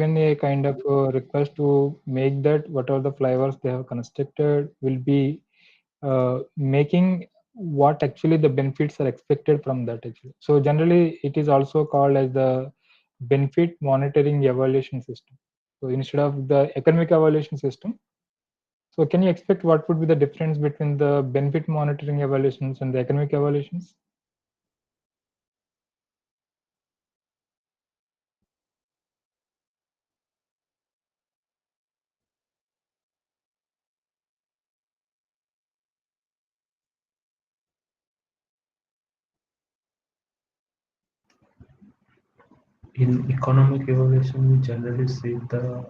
given a kind of request to make that whatever the flavors they have constructed will be making what actually the benefits are expected from that actually. So generally it is also called as the benefit monitoring evaluation system. So instead of the economic evaluation system, so can you expect what would be the difference between the benefit monitoring evaluations and the economic evaluations? In economic evaluation, we generally see the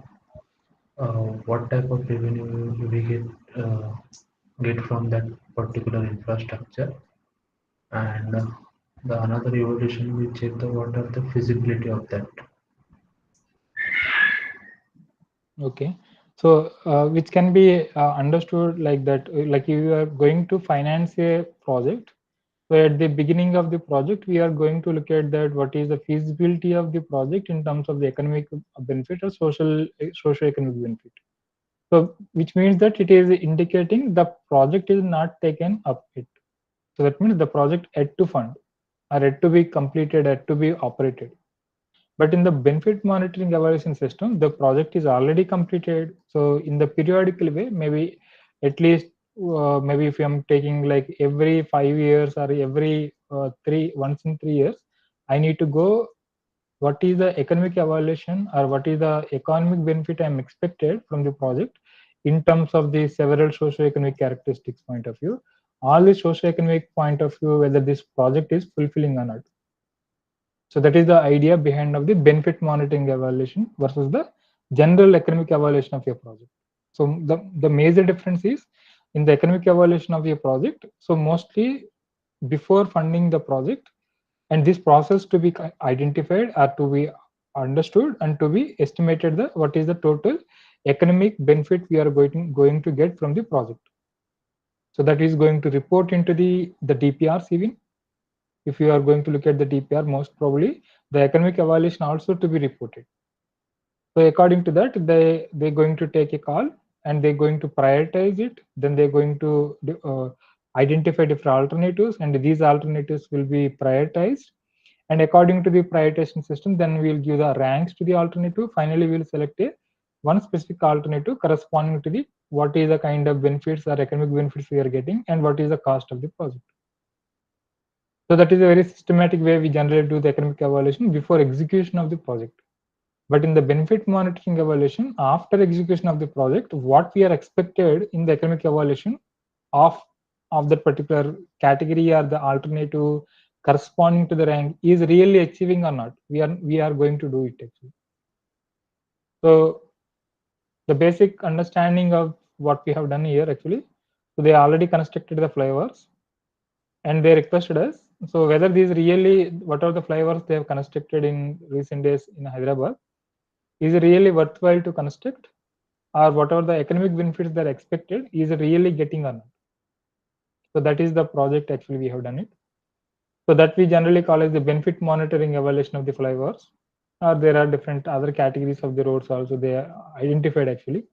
what type of revenue we get from that particular infrastructure, and the another evaluation we check the what are the feasibility of that. Okay, so which can be understood like that, like you are going to finance a project. So at the beginning of the project, we are going to look at that what is the feasibility of the project in terms of the economic benefit or socio-economic benefit. So which means that it is indicating the project is not taken up yet. So that means the project had to fund or had to be completed, had to be operated. But in the benefit monitoring evaluation system, the project is already completed. So in the periodical way, maybe at least maybe if I'm taking like every 5 years or every once in 3 years, I need to go what is the economic evaluation or what is the economic benefit I'm expected from the project in terms of the several socio-economic characteristics point of view, all the socio-economic point of view, whether this project is fulfilling or not. So that is the idea behind of the benefit monitoring evaluation versus the general economic evaluation of your project. So the major difference is in the economic evaluation of your project. So mostly before funding the project, and this process to be identified or to be understood and to be estimated the what is the total economic benefit we are going to get from the project. So that is going to report into the DPRs even. If you are going to look at the DPR, most probably the economic evaluation also to be reported. So according to that, they're going to take a call and they're going to prioritize it. Then they're going to identify different alternatives, and these alternatives will be prioritized. And according to the prioritization system, then we'll give the ranks to the alternative. Finally, we'll select a one specific alternative corresponding to the what is the kind of benefits or economic benefits we are getting and what is the cost of the project. So that is a very systematic way we generally do the economic evaluation before execution of the project. But in the benefit monitoring evaluation, after execution of the project, what we are expected in the economic evaluation of of that particular category or the alternative corresponding to the rank is really achieving or not. We are going to do it actually. So the basic understanding of what we have done here actually. So they already constructed the flavors and they requested us. So whether these really what are the flavors they have constructed in recent days in Hyderabad is really worthwhile to construct, or whatever the economic benefits that are expected is really getting or not. So that is the project actually we have done it. So that we generally call as the benefit monitoring evaluation of the flyovers. Or there are different other categories of the roads also they are identified actually.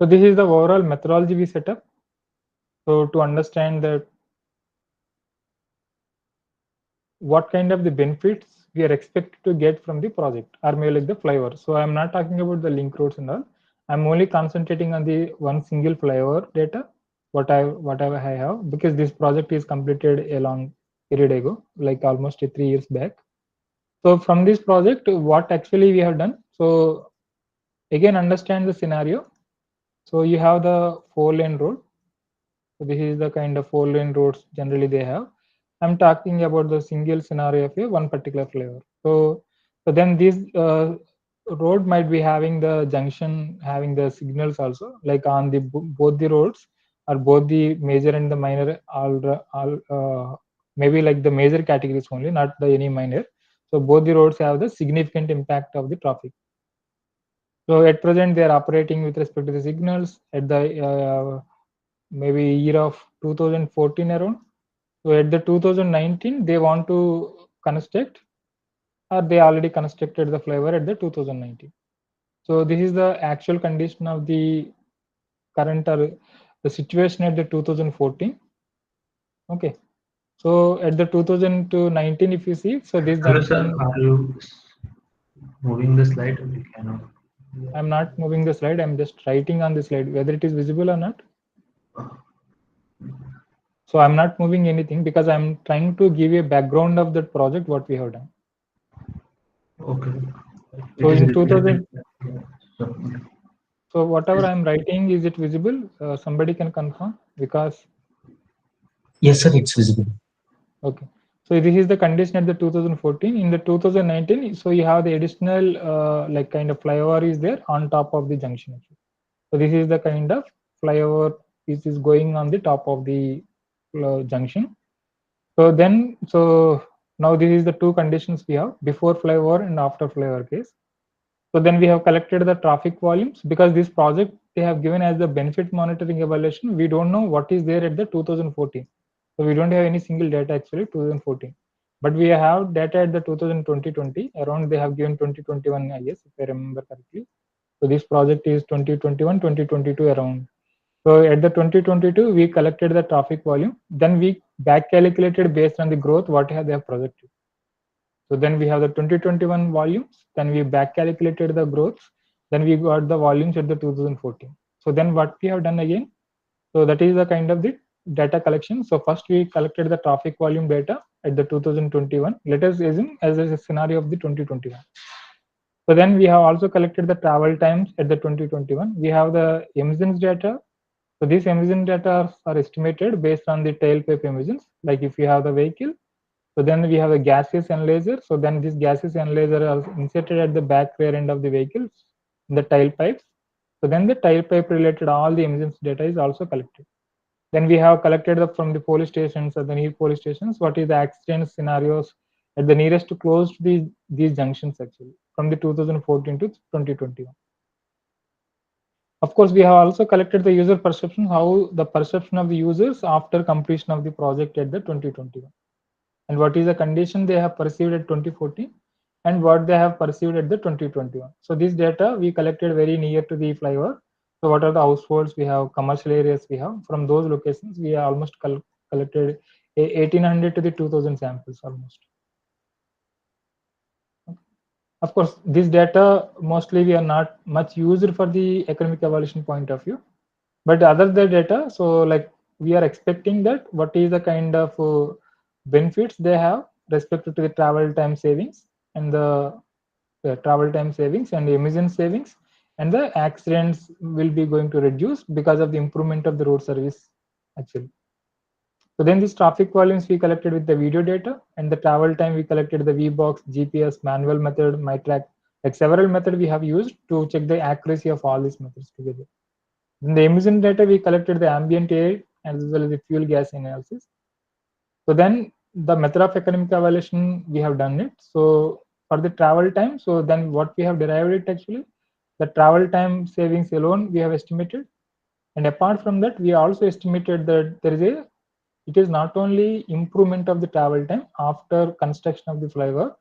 So this is the overall methodology we set up. So to understand that what kind of the benefits we are expected to get from the project or maybe like the flyover. So I'm not talking about the link roads and all. I'm only concentrating on the one single flyover data, whatever I have, because this project is completed a long period ago, like almost 3 years back. So from this project, what actually we have done. So again, understand the scenario. So you have the 4-lane road. So this is the kind of 4-lane roads generally they have. I'm talking about the single scenario of a one particular flavor. So then this road might be having the junction, having the signals also, like on the both the roads or both the major and the minor, all maybe like the major categories only, not the any minor. So both the roads have the significant impact of the traffic. So at present they are operating with respect to the signals at the maybe year of 2014 around. So at the 2019, they want to construct or they already constructed the flyover at the 2019. So this is the actual condition of the current or the situation at the 2014. Okay. So at the 2019, if you see, so this Hello, sir. junction, Are you moving the slide? We cannot. I'm not moving the slide. I'm just writing on the slide, whether it is visible or not. So I'm not moving anything because I'm trying to give you a background of that project, what we have done. Okay. So It is in reflected. 2000, Yeah. So, so whatever is- I'm writing, is it visible? Somebody can confirm because, Yes, sir, it's visible. okay. So this is the condition at the 2014. In the 2019, so you have the additional like kind of flyover is there on top of the junction. So this is the kind of flyover which is going on the top of the junction. So then, so now this is the two conditions we have before flyover and after flyover case. So then we have collected the traffic volumes because this project they have given as the benefit monitoring evaluation. We don't know what is there at the 2014. So we don't have any single data actually 2014. But we have data at the 2020 around they have given 2021 I guess if I remember correctly. So this project is 2021 2022 around. So at the 2022 we collected the traffic volume. Then we back calculated based on the growth what have they have projected. So then we have the 2021 volumes, then we back calculated the growths, then we got the volumes at the 2014. So then what we have done again, so that is the kind of the data collection. So first we collected the traffic volume data at the 2021. Let us assume as a scenario of the 2021. So then we have also collected the travel times at the 2021. We have the emissions data. So these emission data are estimated based on the tailpipe emissions. Like if you have the vehicle, so then we have a gaseous analyzer. So then this gaseous analyzer are inserted at the back rear end of the vehicle, in the tailpipes. So then the tailpipe related all the emissions data is also collected. Then we have collected from the police stations or the near police stations, what is the accident scenarios at the nearest to close to these junctions actually from the 2014 to 2021. Of course, we have also collected the user perception, how the perception of the users after completion of the project at the 2021. And what is the condition they have perceived at 2014 and what they have perceived at the 2021. So this data we collected very near to the flyover. So what are the households we have, commercial areas we have, from those locations we are almost collected 1800 to the 2000 samples almost. Of course, this data mostly we are not much used for the economic evaluation point of view, but other the data, so like we are expecting that what is the kind of benefits they have respected to the travel time savings and the travel time savings and the emission savings, and the accidents will be going to reduce because of the improvement of the road service actually. So then these traffic volumes we collected with the video data, and the travel time we collected the VBox, GPS, manual method, MyTrack, like several methods we have used to check the accuracy of all these methods together. In the emission data, we collected the ambient air as well as the fuel gas analysis. So then the method of economic evaluation, we have done it. So for the travel time, so then what we have derived it actually, the travel time savings alone we have estimated. And apart from that, we also estimated that there is a, it is not only improvement of the travel time after construction of the flyover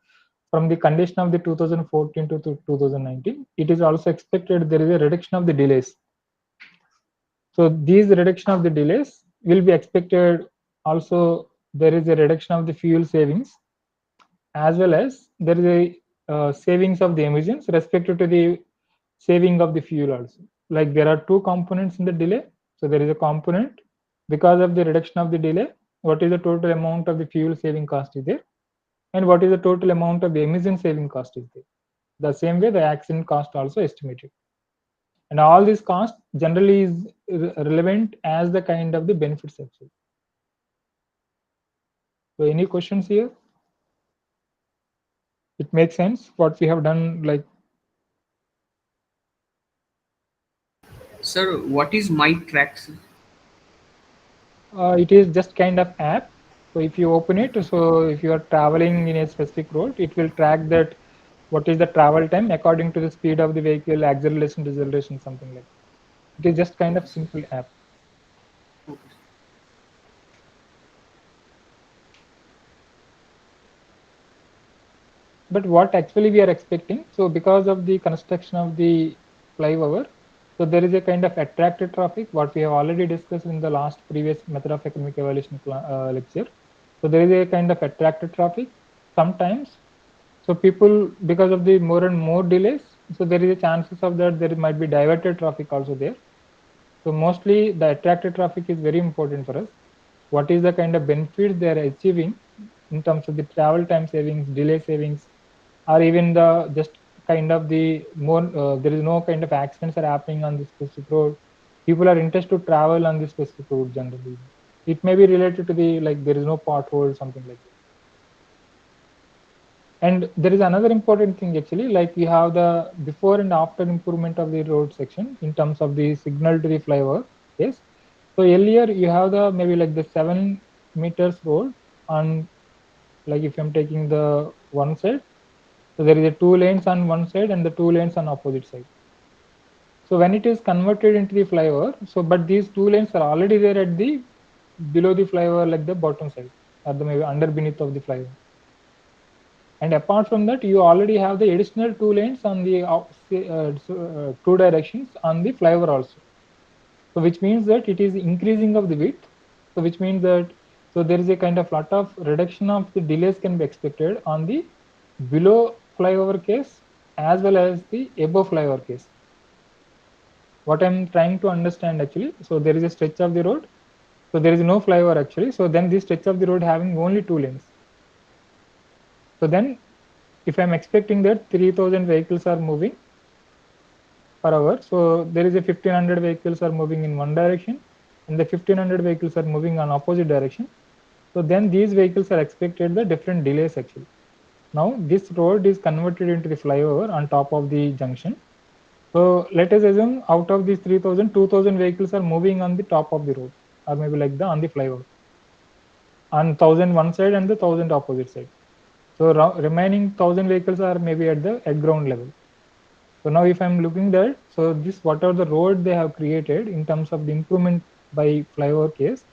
from the condition of the 2014 to 2019, it is also expected there is a reduction of the delays. So these reduction of the delays will be expected. Also, there is a reduction of the fuel savings, as well as there is a savings of the emissions respective to the saving of the fuel also. Like there are two components in the delay. So there is a component because of the reduction of the delay, what is the total amount of the fuel saving cost is there, and what is the total amount of the emission saving cost is there. The same way the accident cost also estimated. And all these costs generally is relevant as the kind of the benefits actually. So any questions here? It makes sense what we have done. Like Sir, what is my tracks? it is just kind of app. So if you open it, so if you are traveling in a specific road, it will track that what is the travel time according to the speed of the vehicle, acceleration, deceleration, something like that. It is just kind of simple app. Okay. but what actually we are expecting, so because of the construction of the flyover, so there is a kind of attracted traffic, what we have already discussed in the last previous method of economic evaluation lecture. So there is a kind of attracted traffic sometimes. So people, because of the more and more delays, so there is a chances of that there might be diverted traffic also there. So mostly the attracted traffic is very important for us. What is the kind of benefits they are achieving in terms of the travel time savings, delay savings, or even the just kind of the more there is no kind of accidents are happening on this specific road. People are interested to travel on this specific road generally. It may be related to the like there is no pothole, something like that. And there is another important thing actually, like you have the before and after improvement of the road section in terms of the signal to the flyover. Yes. So earlier you have the maybe like the 7 meters road on, like if I'm taking the one side, so there is a two lanes on one side and the two lanes on opposite side. So when it is converted into the flyover, so but these two lanes are already there at the below the flyover, like the bottom side or the maybe under beneath of the flyover. And apart from that, you already have the additional two lanes on the two directions on the flyover also. So which means that it is increasing of the width. So which means that so there is a kind of lot of reduction of the delays can be expected on the below flyover case as well as the above flyover case. What I'm trying to understand actually, so there is a stretch of the road, so there is no flyover actually. So then this stretch of the road having only two lanes. So then if I'm expecting that 3000 vehicles are moving per hour, so there is a 1500 vehicles are moving in one direction and the 1500 vehicles are moving on opposite direction. So then these vehicles are expected the different delays actually. Now this road is converted into the flyover on top of the junction. So let us assume out of these 3000, 2000 vehicles are moving on the top of the road or maybe like the on the flyover on 1000 one side and the 1000 opposite side. So remaining 1000 vehicles are maybe at the at ground level. So now if I'm looking there, so this whatever the road they have created in terms of the improvement by flyover case,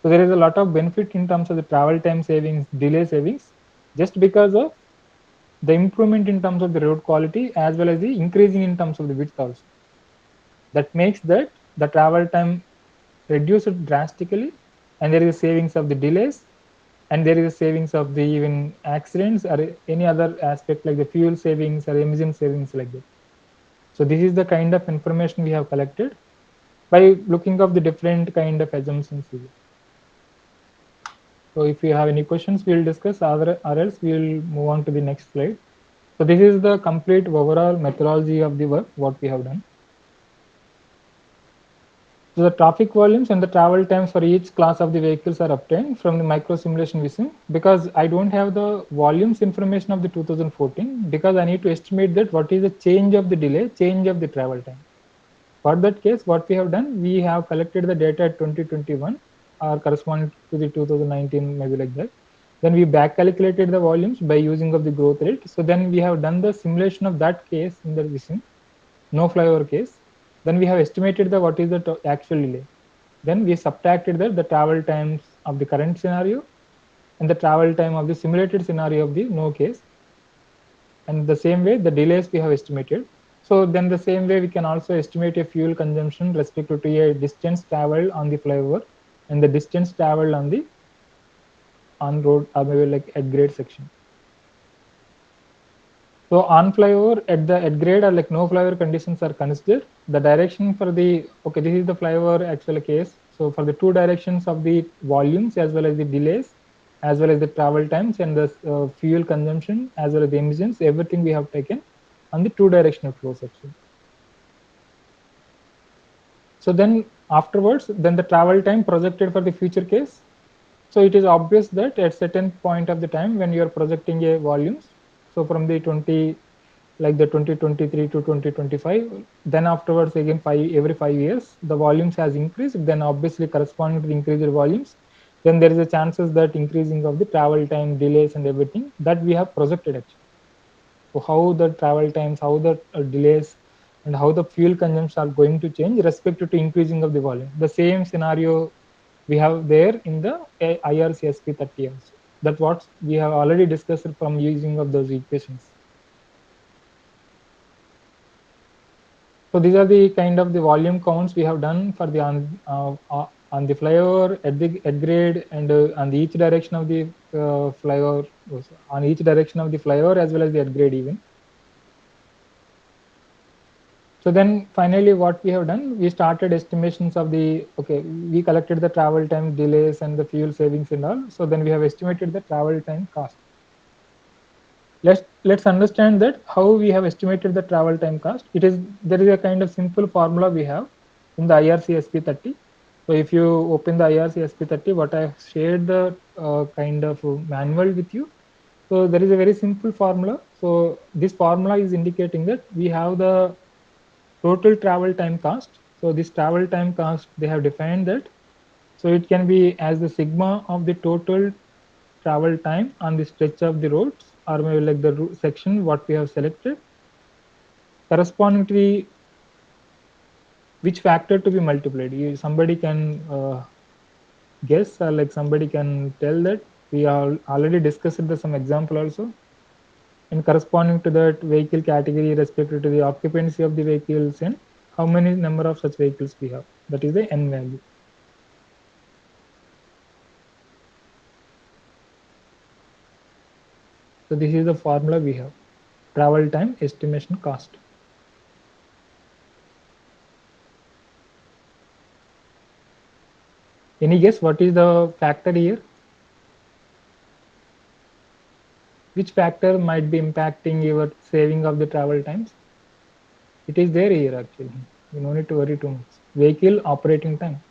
so there is a lot of benefit in terms of the travel time savings, delay savings, just because of the improvement in terms of the road quality as well as the increasing in terms of the width also. That makes that the travel time reduced drastically, and there is a savings of the delays, and there is a savings of the even accidents or any other aspect like the fuel savings or emission savings like that. So this is the kind of information we have collected by looking of the different kind of assumptions here. So if you have any questions, we'll discuss, or else we'll move on to the next slide. So this is the complete overall methodology of the work, what we have done. So the traffic volumes and the travel times for each class of the vehicles are obtained from the micro simulation vision, because I don't have the volumes information of the 2014, because I need to estimate that what is the change of the delay, change of the travel time. For that case, what we have done, we have collected the data at 2021 or corresponding to the 2019, maybe like that. Then we back calculated the volumes by using of the growth rate. So then we have done the simulation of that case in the vision, no flyover case. Then we have estimated the what is the actual delay. Then we subtracted the travel times of the current scenario and the travel time of the simulated scenario of the no case. And the same way the delays we have estimated. So then the same way we can also estimate a fuel consumption respective to a distance traveled on the flyover and the distance traveled on the on road or maybe like at grade section. So on flyover at grade or like no flyover conditions are considered. The direction for the, okay, this is the flyover actual case. So for the two directions of the volumes as well as the delays, as well as the travel times and the fuel consumption as well as the emissions, everything we have taken on the two directional flow section. So then afterwards, then the travel time projected for the future case. So it is obvious that at certain point of the time when you are projecting a volumes, so from the 20 like the 2023 to 2025, then afterwards again every 5 years the volumes has increased, then obviously corresponding to the increased volumes, then there is a chances that increasing of the travel time, delays and everything that we have projected actually. So how the travel times, how the delays and how the fuel consumption are going to change respective to increasing of the volume. The same scenario we have there in the IRCSP 30 also. That's what we have already discussed from using of those equations. So these are the kind of the volume counts we have done for the on the flyover at grade and on the each direction of the flyover, on each direction of the flyover as well as the at grade even. So then finally what we have done, we started estimations of the, okay, we collected the travel time delays and the fuel savings and all. So then we have estimated the travel time cost. Let's understand that how we have estimated the travel time cost. It is, there is a kind of simple formula we have in the IRC SP30. So if you open the IRC SP30, what I have shared the kind of manual with you. So there is a very simple formula. So this formula is indicating that we have the total travel time cost. So this travel time cost, they have defined that. So it can be as the sigma of the total travel time on the stretch of the roads, or maybe like the section what we have selected, corresponding to the which factor to be multiplied. Somebody can guess, or like somebody can tell that. We are already discussed the some example also. And corresponding to that vehicle category respective to the occupancy of the vehicles and how many number of such vehicles we have. That is the n value. So this is the formula we have. Travel time estimation cost. Any guess what is the factor here? Which factor might be impacting your saving of the travel times? It is there here actually. You no need to worry too much. Vehicle operating time.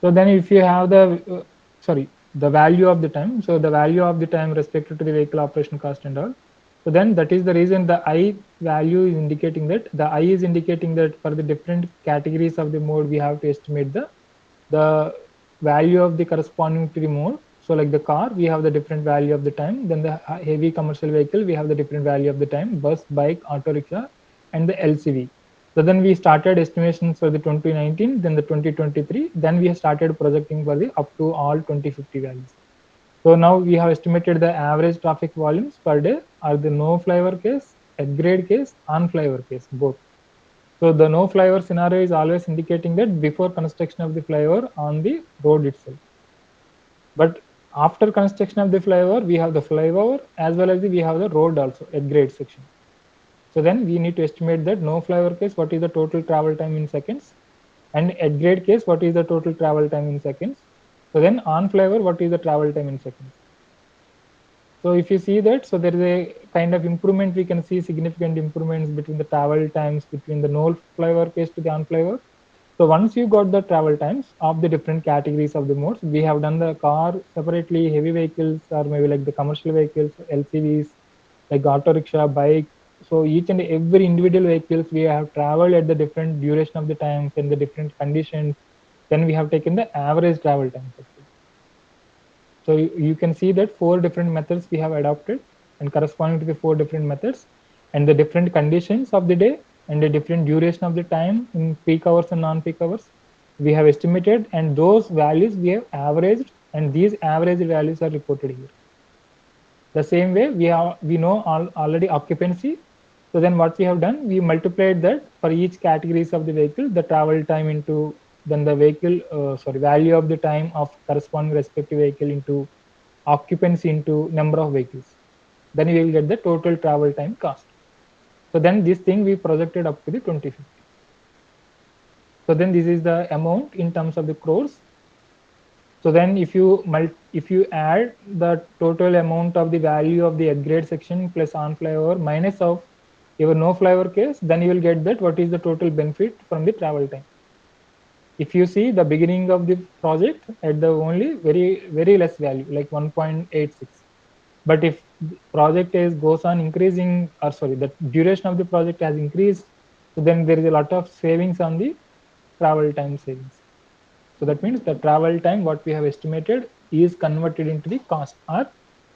So then if you have the, sorry, the value of the time. So the value of the time respected to the vehicle operation cost and all. So then that is the reason the I value is indicating that, the I is indicating that for the different categories of the mode, we have to estimate the value of the corresponding to the mode. So like the car, we have the different value of the time. Then the heavy commercial vehicle, we have the different value of the time. Bus, bike, auto rickshaw, and the LCV. So then we started estimations for the 2019, then the 2023. Then we have started projecting for the up to all 2050 values. So now we have estimated the average traffic volumes per day are the no flyover case, at grade case, on flyover case, both. So the no flyover scenario is always indicating that before construction of the flyover on the road itself. But after construction of the flyover, we have the flyover as well as we have the road also at grade section. So then we need to estimate that no flyover case, what is the total travel time in seconds, and at grade case, what is the total travel time in seconds. So then on flyover, what is the travel time in seconds. So if you see that, so there is a kind of improvement, we can see significant improvements between the travel times between the no flyover case to the on flyover. So once you got the travel times of the different categories of the modes, we have done the car separately, heavy vehicles, or maybe like the commercial vehicles, LCVs, like auto rickshaw, bike. So each and every individual vehicles we have traveled at the different duration of the times and the different conditions. Then we have taken the average travel times actually. So you can see that 4 different methods we have adopted, and corresponding to the 4 different methods and the different conditions of the day and the different duration of the time in peak hours and non-peak hours, we have estimated, and those values we have averaged, and these average values are reported here. The same way we know already occupancy. So then what we have done, we multiplied that for each categories of the vehicle, the travel time into, then the vehicle, value of the time of corresponding respective vehicle into occupancy into number of vehicles. Then we will get the total travel time cost. So then this thing we projected up to the 2050. So then this is the amount in terms of the crores. So then if you add the total amount of the value of the upgrade section plus on flyover minus of your no flyover case, then you will get that what is the total benefit from the travel time. If you see the beginning of the project at the only very less value like 1.86, but if the project is goes on increasing, or sorry, the duration of the project has increased, so then there is a lot of savings on the travel time savings. So that means the travel time what we have estimated is converted into the cost or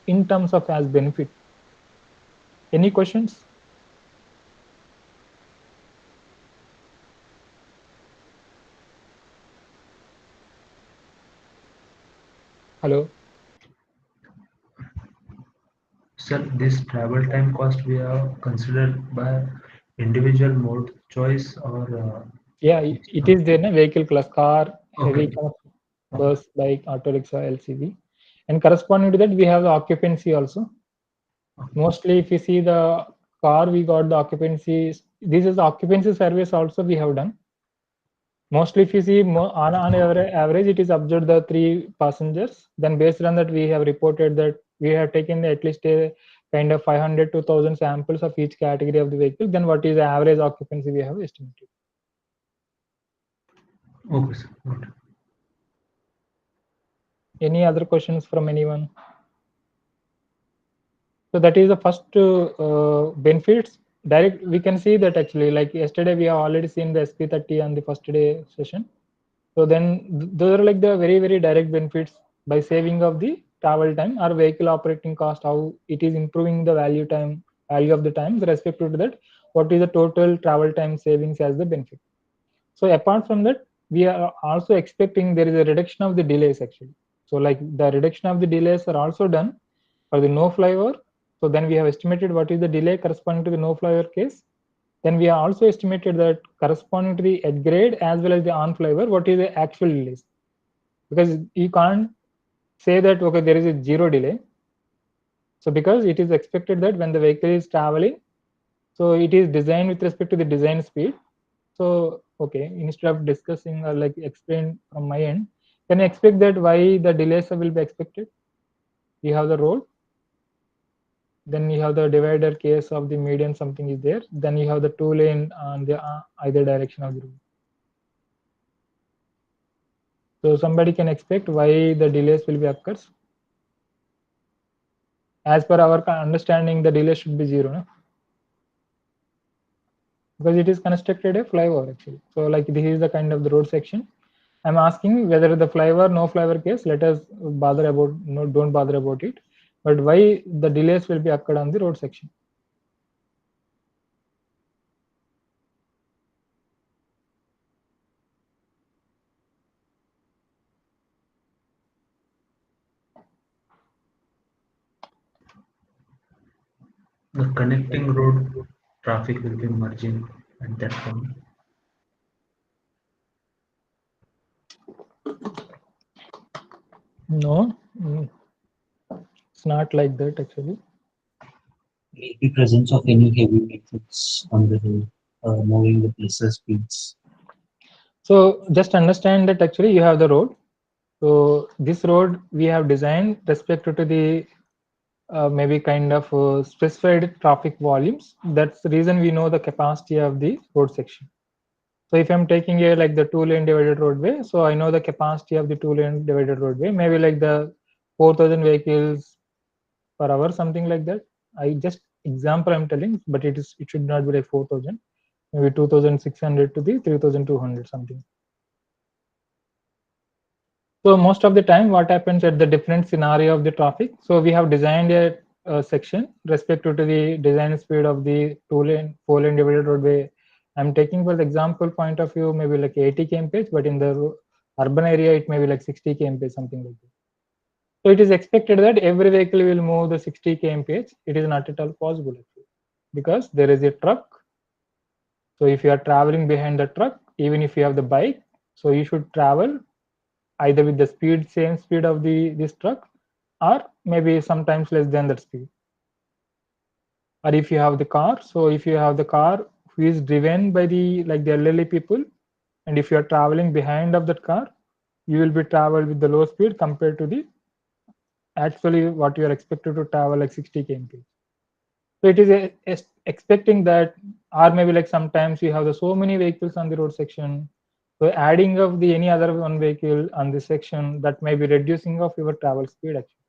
in terms of as benefit. Any questions? Hello. Sir, this travel time cost we have considered by individual mode choice or Yeah, it's it is there na vehicle class, car, heavy okay. commercial, Okay. bus, bike, auto rickshaw, LCV, and corresponding to that we have the occupancy also. Mostly, if you see the car, we got the occupancy. This is the occupancy service also we have done. Mostly, if you see on average, it is observed the 3 passengers. Then, based on that, we have reported that we have taken at least a kind of 500 to 1,000 samples of each category of the vehicle. Then, what is the average occupancy we have estimated? Okay, sir. Good. Any other questions from anyone? So that is the first benefits. Direct, we can see that actually, like yesterday, we have already seen the SP30 on the first day session. So then those are like the very, very direct benefits by saving of the travel time or vehicle operating cost, how it is improving the value of the time with respect to that, what is the total travel time savings as the benefit. So apart from that, we are also expecting there is a reduction of the delays actually. So like the reduction of the delays are also done for the no flyover. So then we have estimated what is the delay corresponding to the no flyover case. Then we have also estimated that corresponding to the at grade as well as the on flyover, what is the actual delays? Because you can't say that okay there is a zero delay. So because it is expected that when the vehicle is traveling, so it is designed with respect to the design speed. So okay, instead of discussing or like explain from my end, can I expect that why the delays will be expected? You have the road, then you have the divider case of the median something is there, then you have the two lane on the either direction of the road. So somebody can expect why the delays will be occurs. As per our understanding, the delay should be zero, no? Because it is constructed a flyover actually. So like this is the kind of the road section. I'm asking whether the flyover, no flyover case, let us bother about, no, don't bother about it. But why the delays will be occurred on the road section? The connecting road traffic will be merging at that point. No, it's not like that actually. Will be presence of any heavy vehicles on the road, moving with lesser speeds. So just understand that actually you have the road. So this road we have designed respect to the maybe kind of specified traffic volumes. That's the reason we know the capacity of the road section. So if I'm taking a like the two-lane divided roadway, so I know the capacity of the two-lane divided roadway, maybe like the 4,000 vehicles per hour, something like that. I just example I'm telling, but it should not be like 4,000, maybe 2,600 to the 3,200 something. So most of the time, what happens at the different scenario of the traffic? So we have designed a section respective to the design speed of the two-lane, four-lane divided roadway. I'm taking for the example point of view, maybe like 80 kmph, but in the urban area, it may be like 60 kmph, something like that. So it is expected that every vehicle will move the 60 kmph. It is not at all possible actually, because there is a truck. So if you are traveling behind the truck, even if you have the bike, so you should travel either with the speed same speed of the this truck or maybe sometimes less than that speed. Or if you have the car, so if you have the car who is driven by the like the elderly people, and if you are traveling behind of that car, you will be travel with the low speed compared to the actually what you are expected to travel like 60 km. So it is expecting that, or maybe like sometimes you have the so many vehicles on the road section, so adding of the any other one vehicle on the section, that may be reducing of your travel speed actually.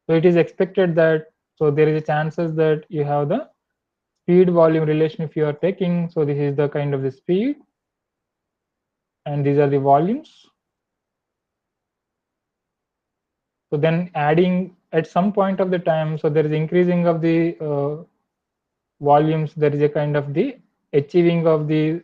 So it is expected that, so there is a chances that you have the speed volume relation if you are taking. So this is the kind of the speed, and these are the volumes. So then adding at some point of the time, so there is increasing of the volumes, there is a kind of the achieving of the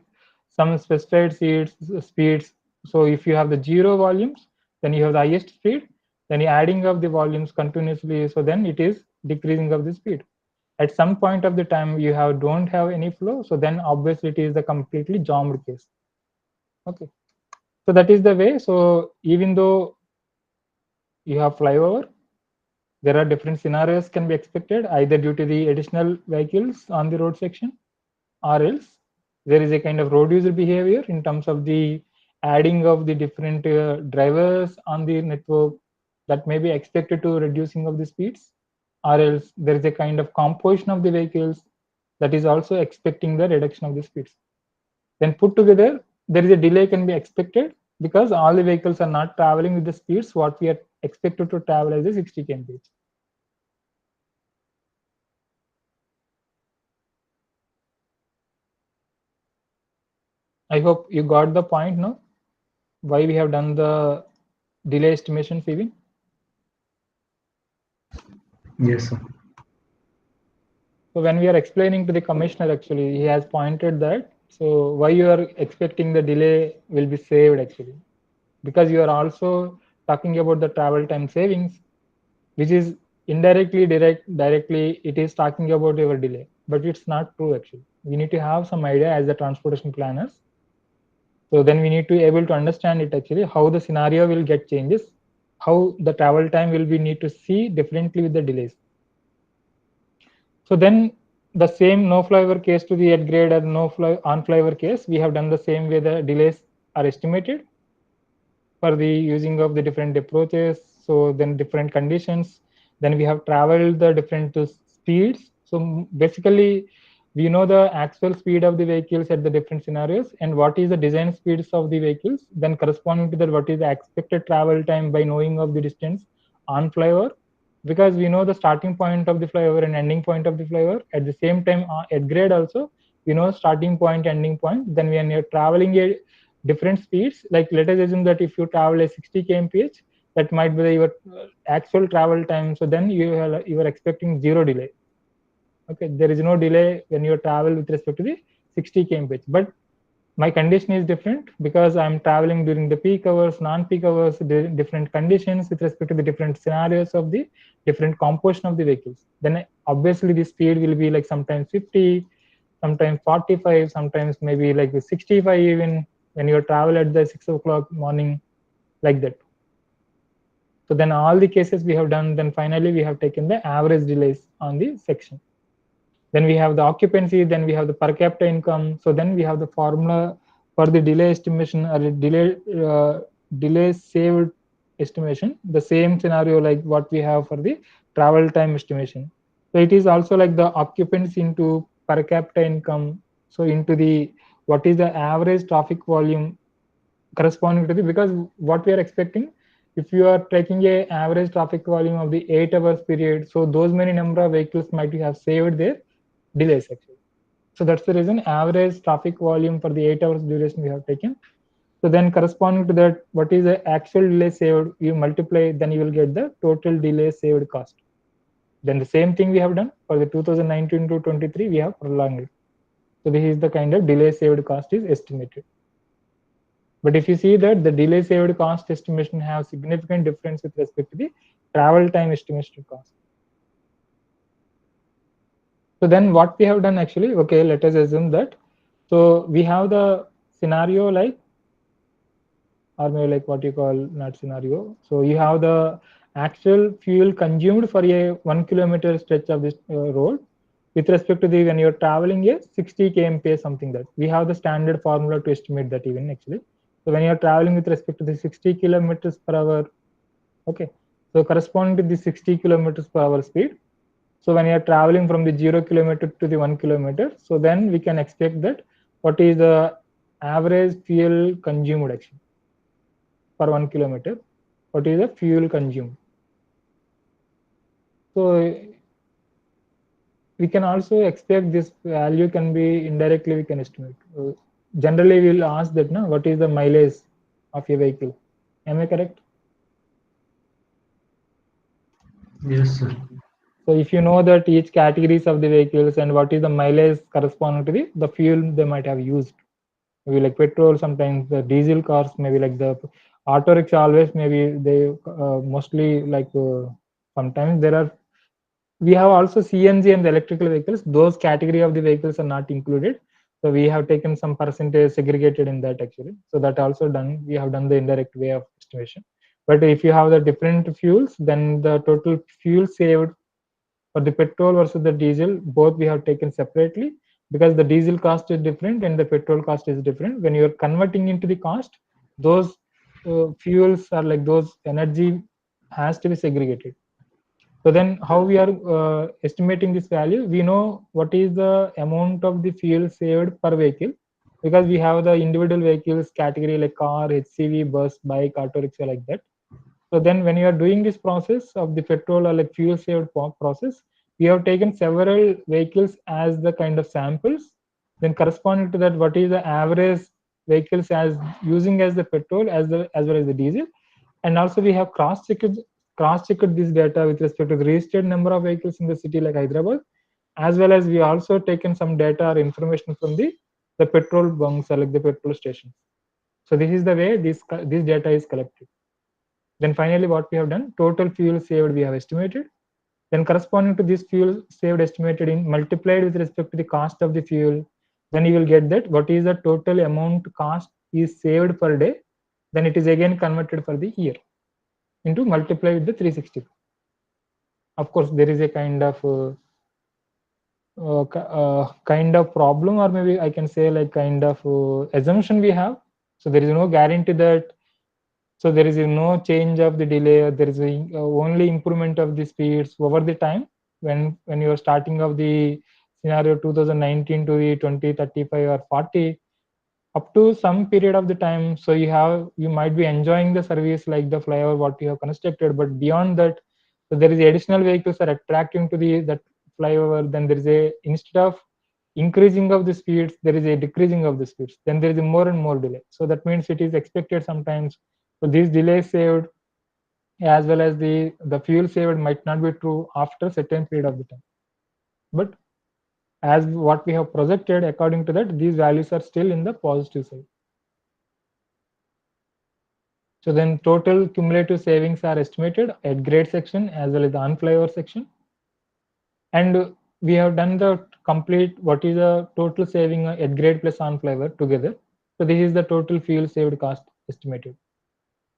some specified speeds. So if you have the zero volumes, then you have the highest speed, then you adding of the volumes continuously, so then it is decreasing of the speed. At some point of the time you don't have any flow, so then obviously it is a completely jammed case. Okay, so that is the way. So even though you have flyover, there are different scenarios can be expected, either due to the additional vehicles on the road section, or else there is a kind of road user behavior in terms of the adding of the different drivers on the network that may be expected to reducing of the speeds, or else there is a kind of composition of the vehicles that is also expecting the reduction of the speeds. Then put together, there is a delay can be expected because all the vehicles are not traveling with the speeds what we are expected to travel as a 60 km/h. I hope you got the point now, why we have done the delay estimation, Steven. Yes, sir. So when we are explaining to the commissioner, actually, he has pointed that, so why you are expecting the delay will be saved actually, because you are also talking about the travel time savings, which is indirectly, directly, it is talking about your delay, but it's not true actually. We need to have some idea as the transportation planners. So then we need to able to understand it actually, how the scenario will get changes, how the travel time will be need to see differently with the delays. So then the same no flyover case to the at grade and no fly on flyover case, we have done the same way the delays are estimated for the using of the different approaches. So then different conditions, then we have traveled the different speeds. So basically we know the actual speed of the vehicles at the different scenarios and what is the design speeds of the vehicles, then corresponding to that what is the expected travel time by knowing of the distance on flyover, because we know the starting point of the flyover and ending point of the flyover. At the same time at grade also we know starting point, ending point. Then when you're traveling a different speeds, like let us assume that if you travel a 60 km/h, that might be your actual travel time. So then you are expecting zero delay. Okay, there is no delay when you travel with respect to the 60 km/h. But my condition is different because I'm traveling during the peak hours, non-peak hours, different conditions with respect to the different scenarios of the different composition of the vehicles. Then obviously the speed will be like sometimes 50, sometimes 45, sometimes maybe like 65 even when you travel at the 6 o'clock morning, like that. So then all the cases we have done, then finally we have taken the average delays on the section. Then we have the occupancy, then we have the per capita income. So then we have the formula for the delay estimation or delay saved estimation, the same scenario like what we have for the travel time estimation. So it is also like the occupancy into per capita income, so into the what is the average traffic volume corresponding to the, because what we are expecting, if you are taking a average traffic volume of the 8 hours period, so those many number of vehicles might have saved their delays actually. So that's the reason average traffic volume for the 8 hours duration we have taken. So then corresponding to that, what is the actual delay saved, you multiply, then you will get the total delay saved cost. Then the same thing we have done for the 2019 to 23, we have prolonged it. So this is the kind of delay saved cost is estimated. But if you see that the delay saved cost estimation have significant difference with respect to the travel time estimation cost. So then what we have done actually, okay, let us assume that. So we have the scenario like, or maybe like what you call not scenario. So you have the actual fuel consumed for a 1 kilometer stretch of this road with respect to the when you're traveling a 60 km/h something, that we have the standard formula to estimate that even actually. So when you're traveling with respect to the 60 kilometers per hour, okay, so corresponding to the 60 kilometers per hour speed. So when you are traveling from the 0 kilometer to the 1 kilometer, so then we can expect that what is the average fuel consumed actually per 1 kilometer, what is the fuel consumed. So we can also expect this value can be indirectly we can estimate. Generally we will ask that now what is the mileage of a vehicle. Am I correct? Yes, sir. So if you know that each categories of the vehicles and what is the mileage corresponding to the fuel they might have used, maybe like petrol, sometimes the diesel cars, maybe like the auto rickshaw always maybe they mostly like sometimes there are We have also CNG and the electrical vehicles. Those category of the vehicles are not included. So we have taken some percentage segregated in that actually. So that also done. We have done the indirect way of estimation. But if you have the different fuels, then the total fuel saved for the petrol versus the diesel, both we have taken separately, because the diesel cost is different and the petrol cost is different. When you are converting into the cost, those fuels are like those energy has to be segregated. So then how we are estimating this value? We know what is the amount of the fuel saved per vehicle, because we have the individual vehicles category like car, HCV, bus, bike, auto rickshaw, like that. So then when you are doing this process of the petrol or like fuel saved process, we have taken several vehicles as the kind of samples. Then corresponding to that, what is the average vehicles as using as the petrol as well as the diesel. And also we have cross checked this data with respect to the registered number of vehicles in the city like Hyderabad, as well as we also taken some data or information from the petrol bunks or like the petrol stations. So this is the way this data is collected. Then finally, what we have done, total fuel saved we have estimated. Then corresponding to this fuel saved estimated in multiplied with respect to the cost of the fuel, then you will get that what is the total amount cost is saved per day. Then it is again converted for the year into multiply with the 360. Of course, there is a kind of problem, or maybe I can say like kind of assumption we have. So there is no guarantee that. So there is no change of the delay. There is only improvement of the speeds over the time. When you are starting of the scenario 2019 to the 2035 or 40, up to some period of the time, so you might be enjoying the service like the flyover what you have constructed, but beyond that, so there is additional vehicles are attracting to the that flyover. Then there is a, instead of increasing of the speeds, there is a decreasing of the speeds, then there is a more and more delay. So that means it is expected sometimes, so these delays saved as well as the fuel saved might not be true after certain period of the time. But as what we have projected, according to that, these values are still in the positive side. So then total cumulative savings are estimated at grade section as well as the unflyover section. And we have done the complete what is the total saving at grade plus unflyover together. So this is the total fuel saved cost estimated.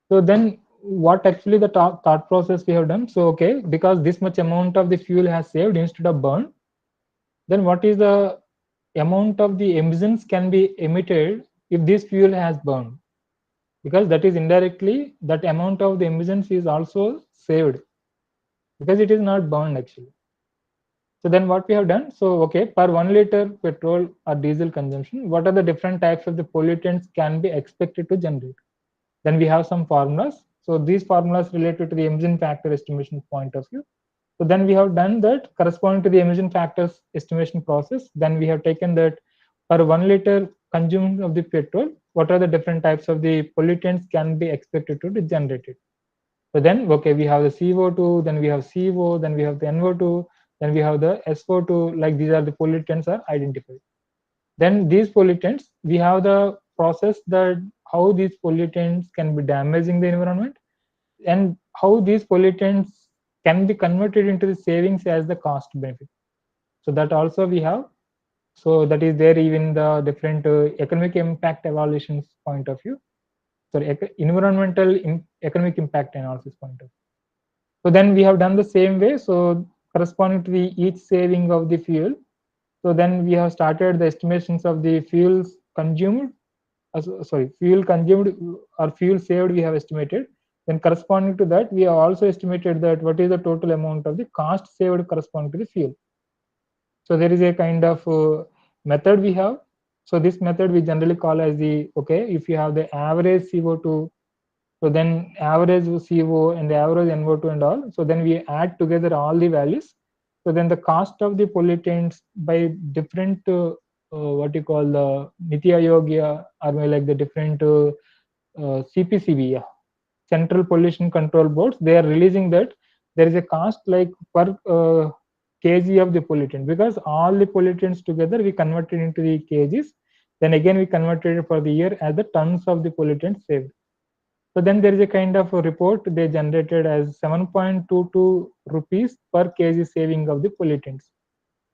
So then what actually the thought process we have done? So okay, because this much amount of the fuel has saved instead of burned, then what is the amount of the emissions can be emitted if this fuel has burned? Because that is indirectly that amount of the emissions is also saved because it is not burned actually. So then what we have done, so okay, per 1 liter petrol or diesel consumption, what are the different types of the pollutants can be expected to generate? Then we have some formulas. So these formulas related to the emission factor estimation point of view. So then we have done that corresponding to the emission factors estimation process. Then we have taken that per 1 liter consumed of the petrol, what are the different types of the pollutants can be expected to be generated. So then, okay, we have the CO2, then we have CO, then we have the NO2, then we have the SO2, like these are the pollutants are identified. Then these pollutants, we have the process that how these pollutants can be damaging the environment and how these pollutants can be converted into the savings as the cost benefit. So that also we have. So that is there even the different economic impact evaluations point of view. Sorry, environmental economic impact analysis point of view. So then we have done the same way. So corresponding to the each saving of the fuel. So then we have started the estimations of the fuels consumed, fuel consumed or fuel saved we have estimated. Then corresponding to that, we have also estimated that what is the total amount of the cost saved corresponding to the fuel. So there is a kind of method we have. So this method we generally call as the, okay, if you have the average CO2, so then average CO and the average NO2 and all. So then we add together all the values. So then the cost of the pollutants by different what you call the Niti Aayog or like the different CPCB, yeah, Central Pollution Control Boards. They are releasing that there is a cost like per kg of the pollutant, because all the pollutants together we converted into the kgs. Then again we converted it for the year as the tons of the pollutant saved. So then there is a kind of a report they generated as 7.22 rupees per kg saving of the pollutants.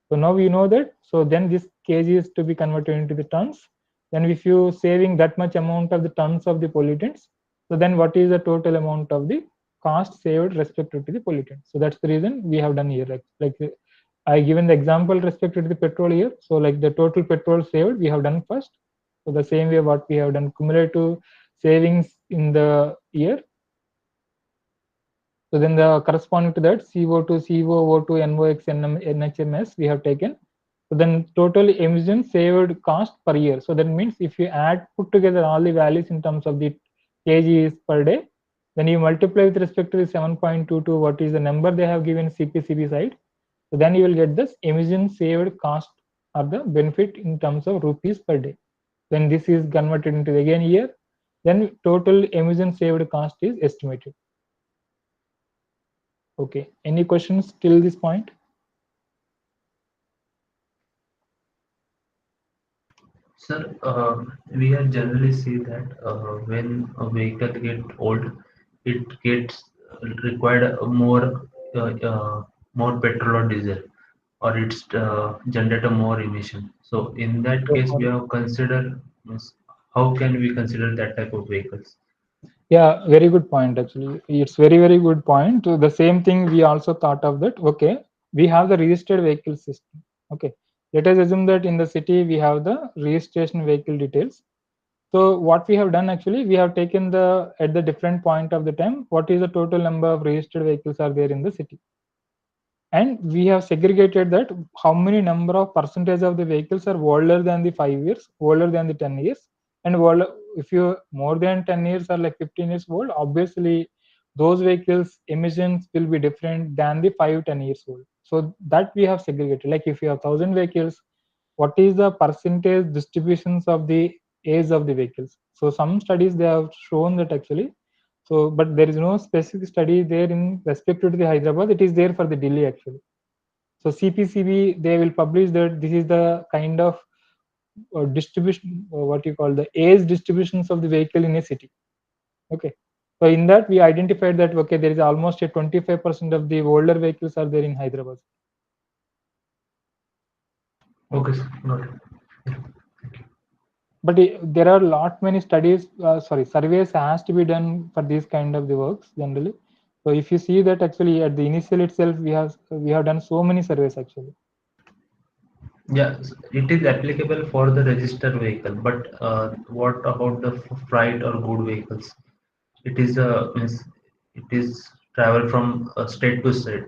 So now we know that. So then this kg is to be converted into the tons. Then if you saving that much amount of the tons of the pollutants, so then what is the total amount of the cost saved respected to the pollutant? So that's the reason we have done here. Like I given the example respected to the petrol here. So like the total petrol saved we have done first. So the same way what we have done cumulative savings in the year. So then the corresponding to that CO2, COO2, NOx, NHMS we have taken. So then total emission saved cost per year. So that means if you add put together all the values in terms of the kgs per day, then you multiply with respect to the 7.22 what is the number they have given CPCB side. So then you will get this emission saved cost or the benefit in terms of rupees per day. When this is converted into the again year, then total emission saved cost is estimated. Okay. Any questions till this point? Sir, we have generally see that when a vehicle get old, it gets required more petrol or diesel, or it's generate a more emission. So in that case, we have considered means how can we consider that type of vehicles? Yeah, very good point. Actually, it's very good point. The same thing we also thought of that. Okay, we have the registered vehicle system. Okay, let us assume that in the city we have the registration vehicle details. So what we have done actually, we have taken the at the different point of the time, what is the total number of registered vehicles are there in the city, and we have segregated that how many number of percentage of the vehicles are older than the 5 years, older than the 10 years, and older, if you more than 10 years or like 15 years old, obviously those vehicles emissions will be different than the 5-10 years old. So that we have segregated. Like if you have 1,000 vehicles, what is the percentage distributions of the age of the vehicles? So some studies they have shown that actually, so but there is no specific study there in respect to the Hyderabad. It is there for the Delhi actually. So CPCB they will publish that this is the kind of distribution, what you call the age distributions of the vehicle in a city. Okay. So in that we identified that okay there is almost a 25% of the older vehicles are there in Hyderabad. Okay, sir, got it. But there are lot many studies, sorry, surveys has to be done for these kind of the works generally. So if you see that actually at the initial itself we have done so many surveys actually. Yeah, it is applicable for the registered vehicle, but what about the freight or good vehicles? It is means it is travel from state to state,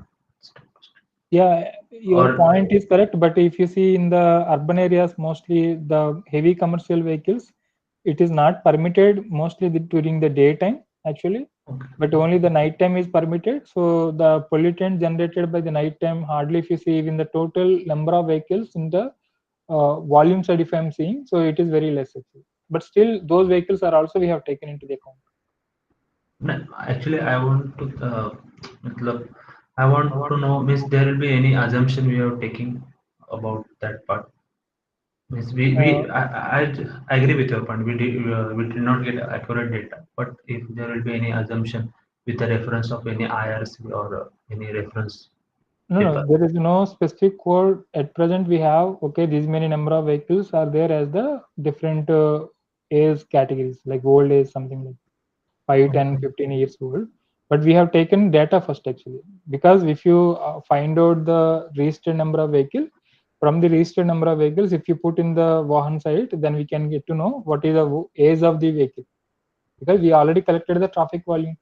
Yeah, your or point is correct. But if you see in the urban areas, mostly the heavy commercial vehicles, it is not permitted mostly during the daytime actually, okay, but only the nighttime is permitted. So the pollutant generated by the nighttime hardly if you see even the total number of vehicles in the volume side if I'm seeing, so it is very less actually. But still, those vehicles are also we have taken into the account. no, actually I want to matlab, I want to know means there will be any assumption we are taking about that part. Means Uh, I agree with your point. We did not get accurate data, but if there will be any assumption with the reference of any IRC or any reference No, no, paper. there is no specific code at present. We have okay, these many number of vehicles are there as the different age categories, like old age, something like 5, 10, Okay. 15 years old. But we have taken data first actually, because if you find out the registered number of vehicle, from the registered number of vehicles, if you put in the Vahan site, then we can get to know what is the age of the vehicle, because we already collected the traffic volume,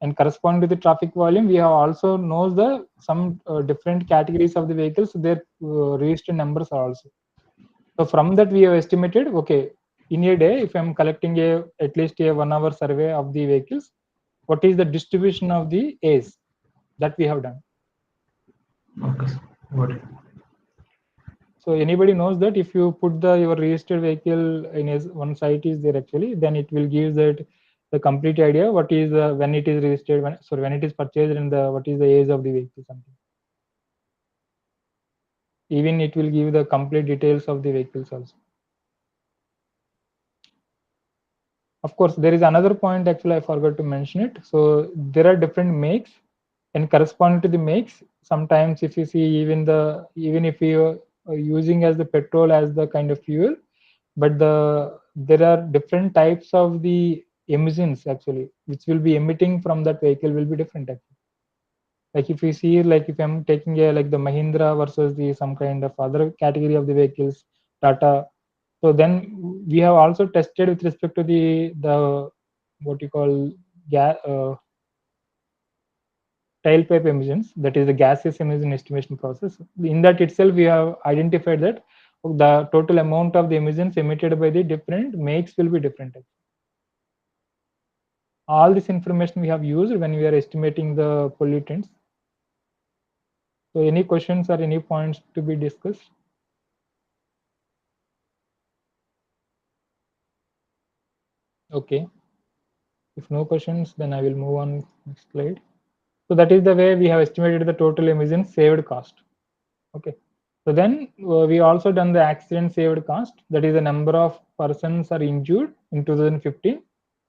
and corresponding to the traffic volume we have also knows the some different categories of the vehicles, their registered numbers are also. So from that we have estimated okay, in a day if I'm collecting a at least a 1 hour survey of the vehicles, what is the distribution of the age that we have done. Okay, sir. Got it. So anybody knows that if you put the your registered vehicle in a one site is there actually, then it will give that the complete idea what is when it is registered, when sorry when it is purchased, and the what is the age of the vehicle something. Even it will give the complete details of the vehicles also. Of course, there is another point actually I forgot to mention it. So there are different makes, and corresponding to the makes, sometimes if you see even if you are using as the petrol as the kind of fuel, but there are different types of the emissions actually which will be emitting from that vehicle will be different actually. Like if you see, like if I'm taking a like the Mahindra versus the some kind of other category of the vehicles, Tata. So then we have also tested with respect to the what you call gas tailpipe emissions, that is the gaseous emission estimation process. In that itself, we have identified that the total amount of the emissions emitted by the different makes will be different. All this information we have used when we are estimating the pollutants. So any questions or any points to be discussed? Okay. If no questions, then I will move on next slide. So that is the way we have estimated the total emissions saved cost. Okay. So then we also done the accident saved cost. That is the number of persons are injured in 2015.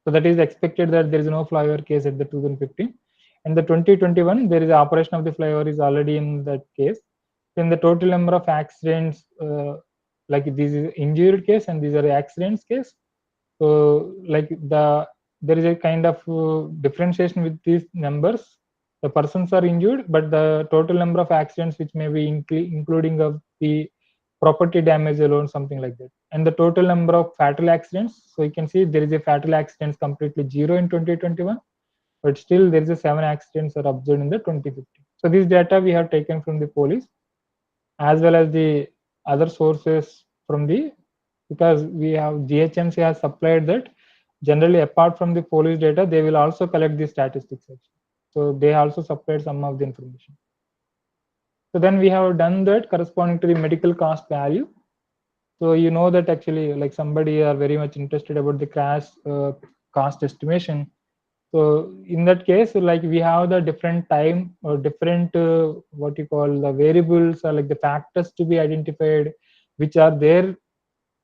So that is expected that there is no flyover case at the 2015. And the 2021, there is operation of the flyover is already in that case. Then the total number of accidents, like this is injured case and these are accidents case. So like there is a kind of differentiation with these numbers. The persons are injured, but the total number of accidents which may be including of the property damage alone, something like that. And the total number of fatal accidents. So you can see there is a fatal accidents completely zero in 2021, but still there is a 7 accidents are observed in the 2015. So this data we have taken from the police as well as the other sources from the, because we have GHMC has supplied that. Generally apart from the police data, they will also collect the statistics actually. So they also supplied some of the information. So then we have done that corresponding to the medical cost value. So you know that actually like somebody are very much interested about the crash cost estimation. So in that case, like we have the different time or different what you call the variables or like the factors to be identified, which are there.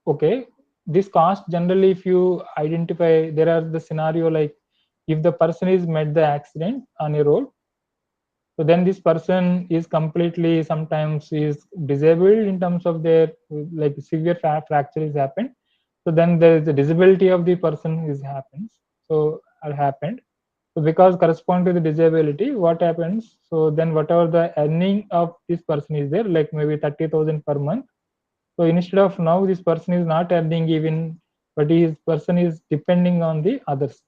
Okay, this cost generally, if you identify, there are the scenario like if the person is met the accident on a road, so then this person is completely sometimes is disabled in terms of their like severe fracture is happened. So then there is a disability of the person is happens. So or happened. So because correspond to the disability, what happens? So then whatever the earning of this person is there, like maybe 30,000 per month. So instead of now this person is not earning even, but his person is depending on the others.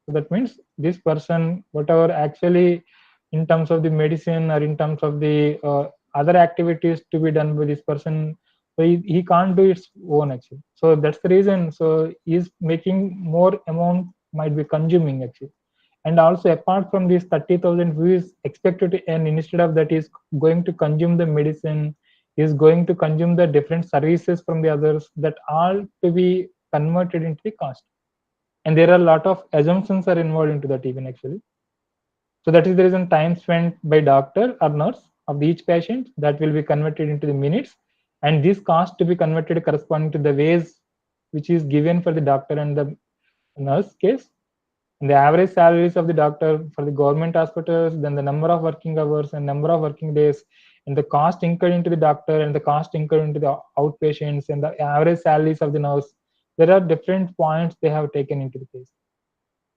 So that means this person, whatever actually in terms of the medicine or in terms of the other activities to be done by this person, so he can't do its own actually. So that's the reason. So he's making more amount might be consuming actually. And also apart from this 30,000 who is expected to earn, instead of that is going to consume the medicine, is going to consume the different services from the others, that all to be converted into the cost. And there are a lot of assumptions are involved into that even actually. So that is the reason time spent by doctor or nurse of each patient that will be converted into the minutes, and this cost to be converted corresponding to the ways which is given for the doctor and the nurse case, and the average salaries of the doctor for the government hospitals, then the number of working hours and number of working days, and the cost incurred into the doctor and the cost incurred into the outpatients, and the average salaries of the nurse. There are different points they have taken into the case.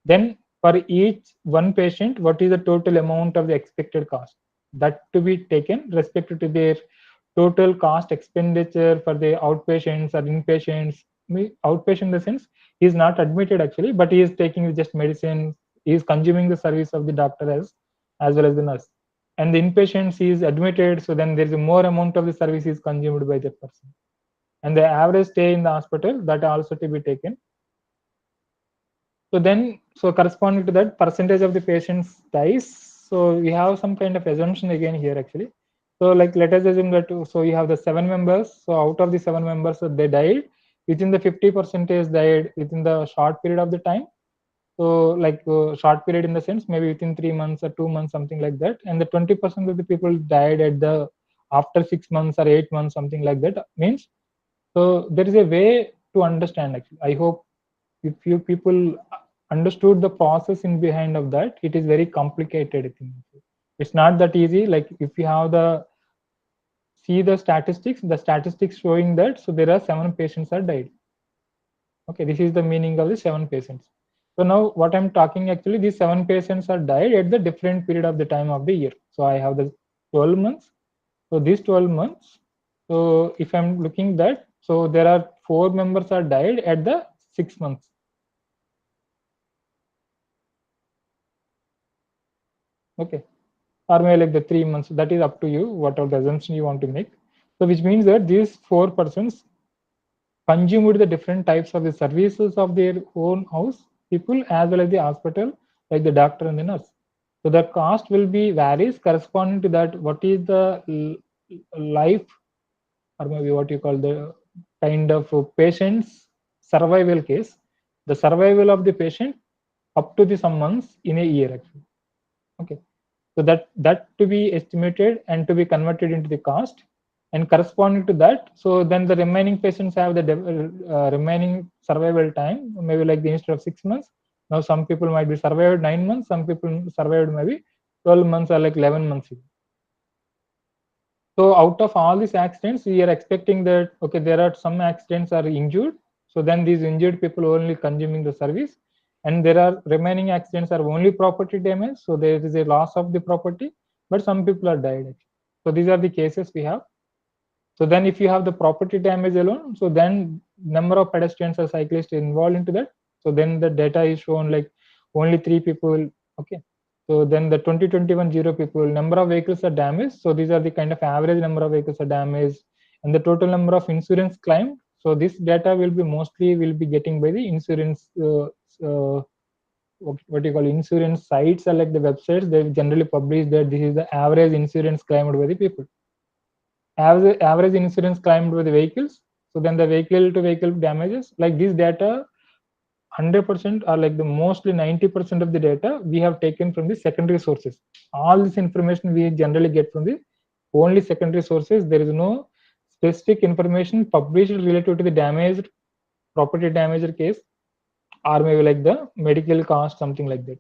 Then for each one patient, what is the total amount of the expected cost? That to be taken respected to their total cost expenditure for the outpatients or inpatients. Outpatient in the sense he is not admitted actually, but he is taking just medicine. He is consuming the service of the doctor as well as the nurse. And the inpatients he is admitted, so then there is a more amount of the service is consumed by that person. And the average stay in the hospital that also to be taken. So then, so corresponding to that, percentage of the patients dies. So we have some kind of assumption again here actually. So like let us assume that, so you have the 7 members. So out of the 7 members, so they died within the 50% died within the short period of the time. So like short period in the sense maybe within 3 months or 2 months, something like that. And the 20% of the people died at the after 6 months or 8 months, something like that means. So there is a way to understand actually. I hope if you people understood the process in behind of that, it is very complicated thing. It's not that easy. Like if you have the see the statistics showing that so there are 7 patients are died. Okay, this is the meaning of the 7 patients. So now what I'm talking, actually these 7 patients are died at the different period of the time of the year. So I have the 12 months. So these 12 months, so if I'm looking that, so there are 4 members are died at the 6 months. Okay, or maybe like the 3 months, that is up to you, whatever the assumption you want to make. So which means that these 4 persons consumed the different types of the services of their own house people as well as the hospital, like the doctor and the nurse. So the cost will be varies corresponding to that what is the life, or maybe what you call the kind of patient's survival case, the survival of the patient up to the some months in a year actually. Okay, so that to be estimated and to be converted into the cost, and corresponding to that, so then the remaining patients have the remaining survival time, maybe like the instead of 6 months, now some people might be survived 9 months, some people survived maybe 12 months or like 11 months. So out of all these accidents, we are expecting that, okay, there are some accidents are injured. So then these injured people only consuming the service, and there are remaining accidents are only property damage. So there is a loss of the property, but some people are died. So these are the cases we have. So then if you have the property damage alone, so then number of pedestrians or cyclists involved into that. So then the data is shown like only 3 people. Okay. So then the 2021 0 people, number of vehicles are damaged. So these are the kind of average number of vehicles are damaged, and the total number of insurance claimed. So this data will be mostly will be getting by the insurance what you call insurance sites, or like the websites. They generally publish that this is the average insurance claimed by the people. Average insurance claimed by the vehicles. So then the vehicle to vehicle damages, like this data 100% or like the mostly 90% of the data we have taken from the secondary sources. All this information we generally get from the only secondary sources. There is no specific information published related to the damaged property damage case, or maybe like the medical cost, something like that.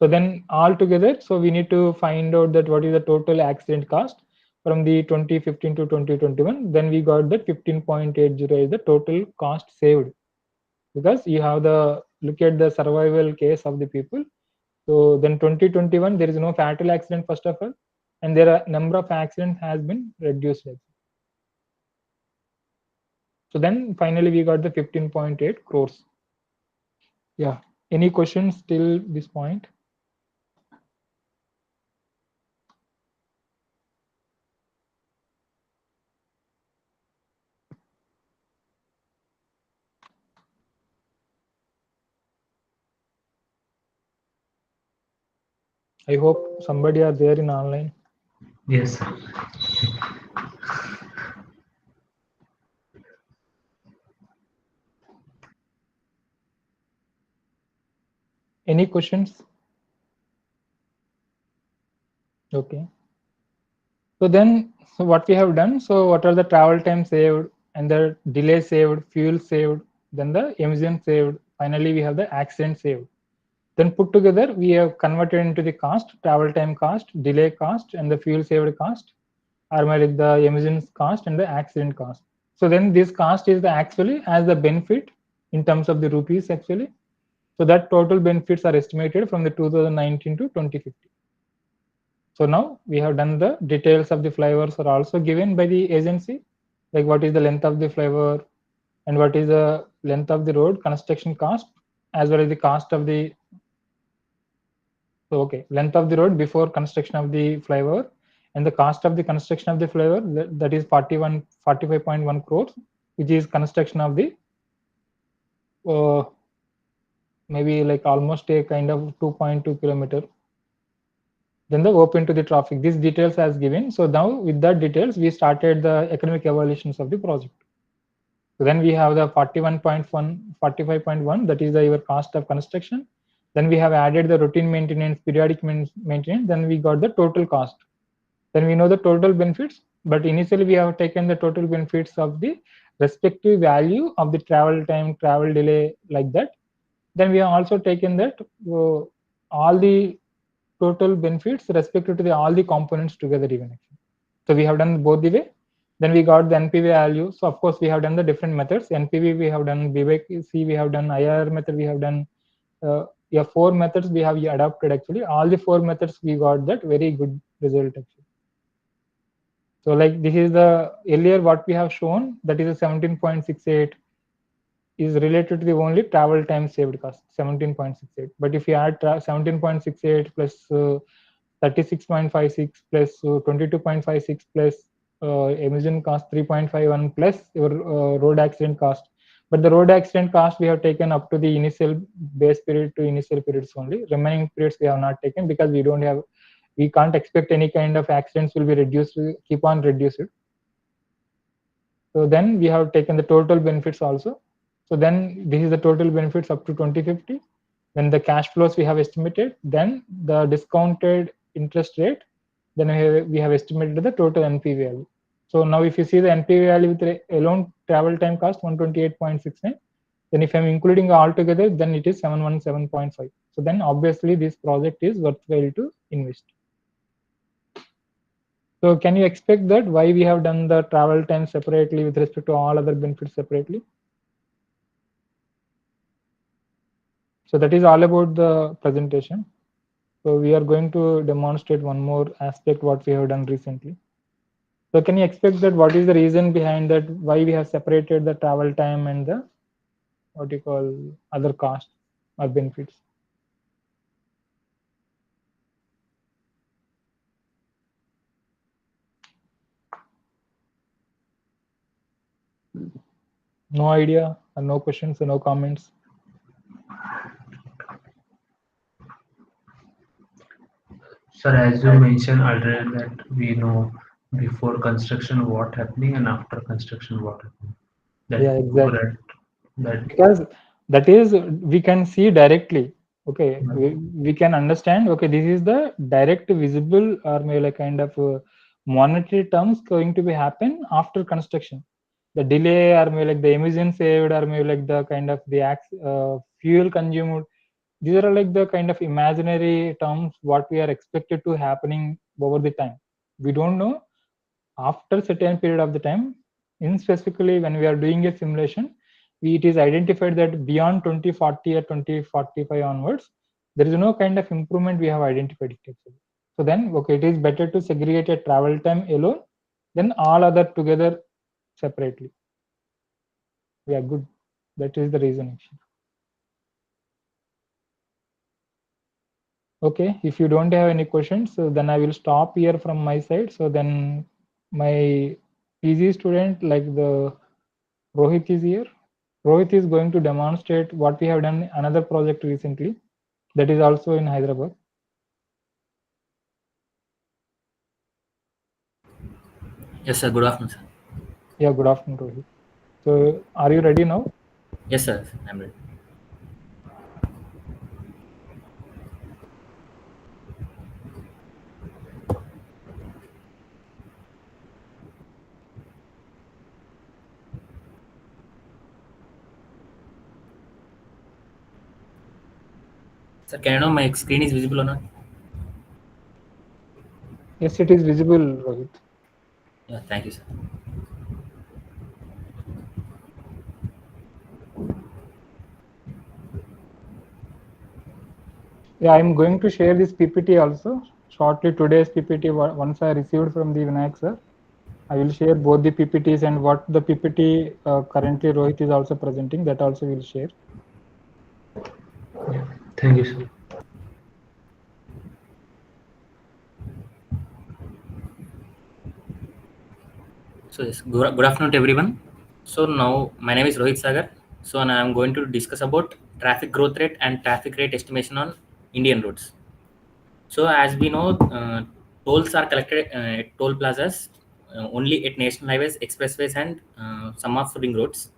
So then all together, so we need to find out that what is the total accident cost from the 2015 to 2021. Then we got that 15.80 is the total cost saved, because you have the look at the survival case of the people. So then 2021 there is no fatal accident first of all, and there are number of accidents has been reduced. So then finally we got the 15.8 crores. Yeah. Any questions till this point? I hope somebody are there in online. Yes, sir. Any questions? Okay. So then, so what we have done, so what are the travel time saved, and the delay saved, fuel saved, then the emission saved, finally we have the accident saved. Then put together, we have converted into the cost, travel time cost, delay cost, and the fuel saved cost, or like the emissions cost and the accident cost. So then this cost is the actually as the benefit in terms of the rupees actually. So that total benefits are estimated from the 2019 to 2050. So now we have done the details of the flyovers are also given by the agency, like what is the length of the flyover and what is the length of the road, construction cost, as well as the cost of the, so okay, length of the road before construction of the flyover, and the cost of the construction of the flyover, that is 45.1 crores, which is construction of the uh, maybe like almost a kind of 2.2 kilometer. Then the open to the traffic, these details as given. So now with that details we started the economic evaluations of the project. So then we have the 41.1 45.1, that is the your cost of construction. Then we have added the routine maintenance, periodic maintenance, then we got the total cost. Then we know the total benefits, but initially we have taken the total benefits of the respective value of the travel time, travel delay, like that. Then we have also taken that all the total benefits respective to the all the components together even. So we have done both the way. Then we got the NPV value. So of course we have done the different methods. NPV we have done, BYC we have done, IR method we have done. Yeah, 4 methods we have adopted actually. All the 4 methods we got that very good result actually. So like this is the earlier what we have shown, that is a 17.68 is related to the only travel time saved cost, 17.68. But if you add 17.68 plus 36.56 plus 22.56 plus emission cost 3.51 plus your road accident cost. But the road accident cost we have taken up to the initial base period to initial periods only. Remaining periods we have not taken because we can't expect any kind of accidents will be reduced, keep on reduced. So then we have taken the total benefits also. So then this is the total benefits up to 2050. Then the cash flows we have estimated, then the discounted interest rate, then we have estimated the total NPV value. So now if you see the NPV value with the alone travel time cost 128.69, then if I'm including all together, then it is 717.5. So then obviously this project is worthwhile to invest. So can you expect that why we have done the travel time separately with respect to all other benefits separately? So that is all about the presentation. So we are going to demonstrate one more aspect what we have done recently. So can you expect that what is the reason behind that, why we have separated the travel time and the what you call other costs or benefits? No idea or no questions or no comments? Sir, as you mentioned earlier that we know before construction what happening and after construction what happening. That Yeah, exactly. correct. That Because that is we can see directly. Okay, we can understand. Okay, this is the direct visible or maybe like kind of monetary terms going to be happen after construction. The delay or maybe like the emission saved or maybe like the kind of the fuel consumed. These are like the kind of imaginary terms what we are expected to happening over the time. We don't know after certain period of the time. In specifically when we are doing a simulation, it is identified that beyond 2040 or 2045 onwards, there is no kind of improvement we have identified it actually. So then, okay, it is better to segregate a travel time alone than all other together separately. Yeah, good. That is the reason actually. Okay, if you don't have any questions, so then I will stop here from my side. So then my PG student like the Rohit is here. Rohit is going to demonstrate what we have done another project recently that is also in Hyderabad. Yes, sir. Good afternoon, sir. Yeah, good afternoon, Rohit. So are you ready now? Yes, sir. I'm ready. Sir, can I know my screen is visible or not? Yes, it is visible, Rohit. Yeah, thank you, sir. Yeah, I'm going to share this PPT also shortly. Today's PPT once I received from the Vinayak sir, I will share both the PPTs and what the PPT currently Rohit is also presenting. That also will share. thank you, sir. So, yes, good afternoon to everyone. So, now my name is Rohit Sagar. So, now I'm going to discuss about traffic growth rate and traffic rate estimation on Indian roads. So, as we know, tolls are collected at toll plazas only at national highways, expressways, and some of ring roads.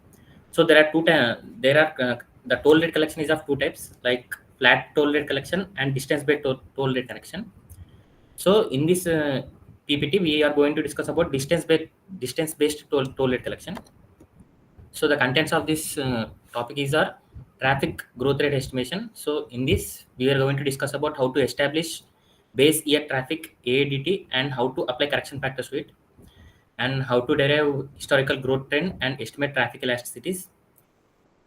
So there are there are the toll rate collection is of two types, like flat toll rate collection and distance based toll rate collection. So in this PPT, we are going to discuss about distance based toll rate collection. So the contents of this topic is our traffic growth rate estimation. So in this, we are going to discuss about how to establish base year traffic AADT and how to apply correction factors to it, and how to derive historical growth trend and estimate traffic elasticities,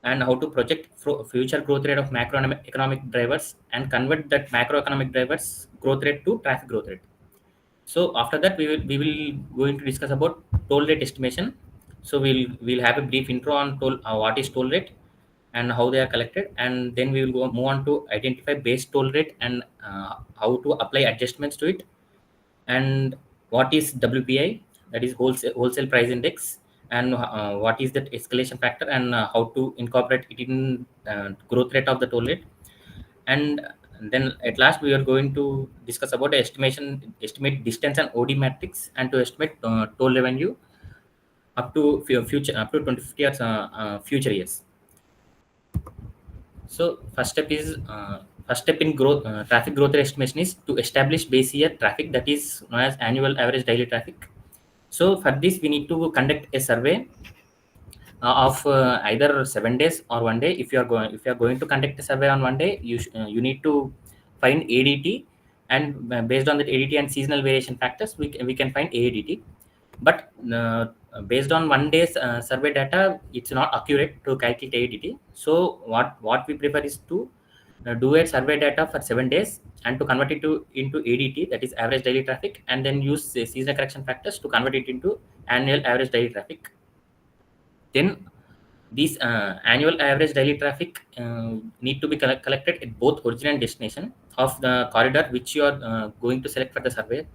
and how to project future growth rate of macroeconomic drivers and convert that macroeconomic drivers growth rate to traffic growth rate. So after that, we will going to discuss about toll rate estimation. So we'll have a brief intro on toll, what is toll rate and how they are collected, and then we will move on to identify base toll rate and how to apply adjustments to it, and what is WPI, that is wholesale price index, and what is that escalation factor, and how to incorporate it in growth rate of the toll rate. And then at last we are going to discuss about the estimate distance and OD matrix, and to estimate toll revenue up to future up to 2050 years, future years. So first step in growth traffic growth rate estimation is to establish base year traffic, that is known as annual average daily traffic. So for this we need to conduct a survey of either 7 days or one day. If you are going to conduct a survey on one day, you need to find ADT, and based on that ADT and seasonal variation factors, we can find ADT. But based on one day's survey data, it's not accurate to calculate ADT. So what we prefer is to do a survey data for 7 days and to convert it into ADT, that is average daily traffic, and then use seasonal correction factors to convert it into annual average daily traffic. Then these annual average daily traffic need to be collected at both origin and destination of the corridor which you are going to select for the survey.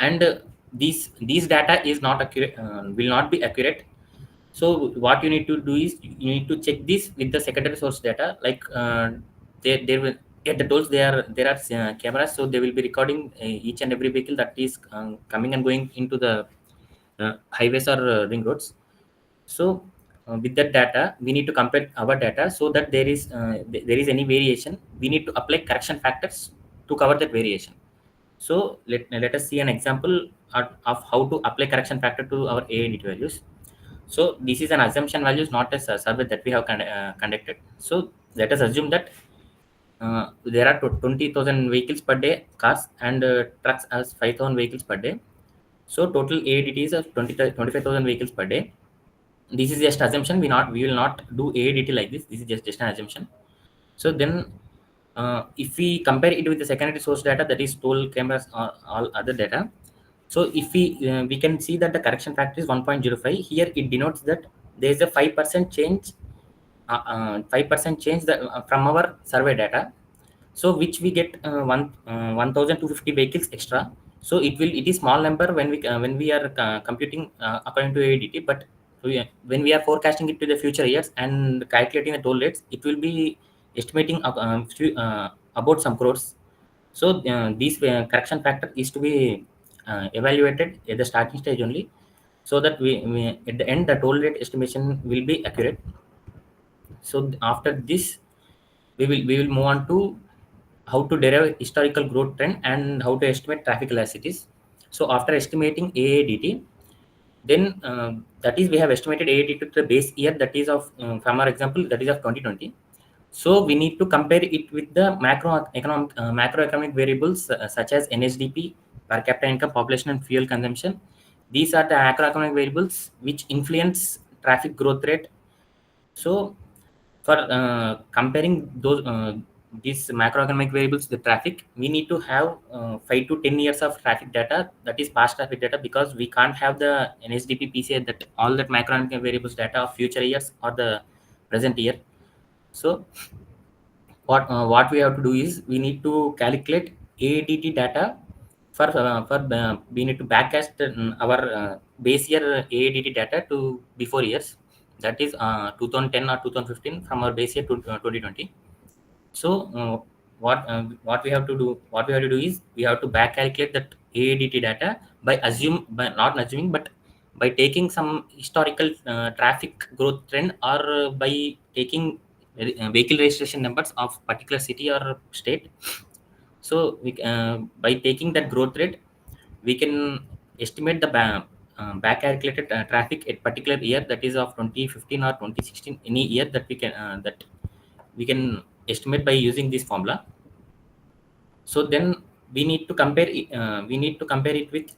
And these data is not accurate, will not be accurate. So what you need to do is you need to check this with the secondary source data, like there will at the tolls there are cameras, so they will be recording each and every vehicle that is coming and going into the highways or ring roads. So with that data, we need to compare our data, so that there is any variation, we need to apply correction factors to cover that variation. So let us see an example of how to apply correction factor to our ANDT values. So this is an assumption values, not a survey that we have conducted. So let us assume that there are 20,000 vehicles per day, cars, and trucks as 5,000 vehicles per day. So total AADT is of 25,000 vehicles per day. This is just assumption. We will not do AADT like this. This is just an assumption. So then if we compare it with the secondary source data, that is toll cameras or all other data, so if we can see that the correction factor is 1.05. Here it denotes that there is a 5% change, 5% change from our survey data. So which we get 1,250 vehicles extra. So it is small number when we are computing according to ADT, but when we are forecasting it to the future years and calculating the toll rates, it will be estimating about some crores. So this correction factor is to be evaluated at the starting stage only, so that we at the end the toll rate estimation will be accurate. So after this, we will move on to how to derive historical growth trend and how to estimate traffic elasticities. So after estimating AADT, then that is we have estimated AADT to the base year, that is of from our example, that is of 2020. So we need to compare it with the macroeconomic variables such as NSDP, per capita income, population, and fuel consumption. These are the macroeconomic variables which influence traffic growth rate. So for comparing these macroeconomic variables to the traffic, we need to have 5 to 10 years of traffic data, that is past traffic data, because we can't have the NSDP PCA, that all that macroeconomic variables data of future years or the present year. So what we have to do is we need to calculate ADT data for we need to backcast our base year ADT data to before years, that is 2010 or 2015 from our base year to 2020. So what we have to do is we have to back calculate that AADT data by not assuming, but by taking some historical traffic growth trend, or by taking vehicle registration numbers of particular city or state. So by taking that growth rate, we can estimate the back calculated traffic at particular year, that is of 2015 or 2016, any year that we can estimate by using this formula. So then we need to compare compare it with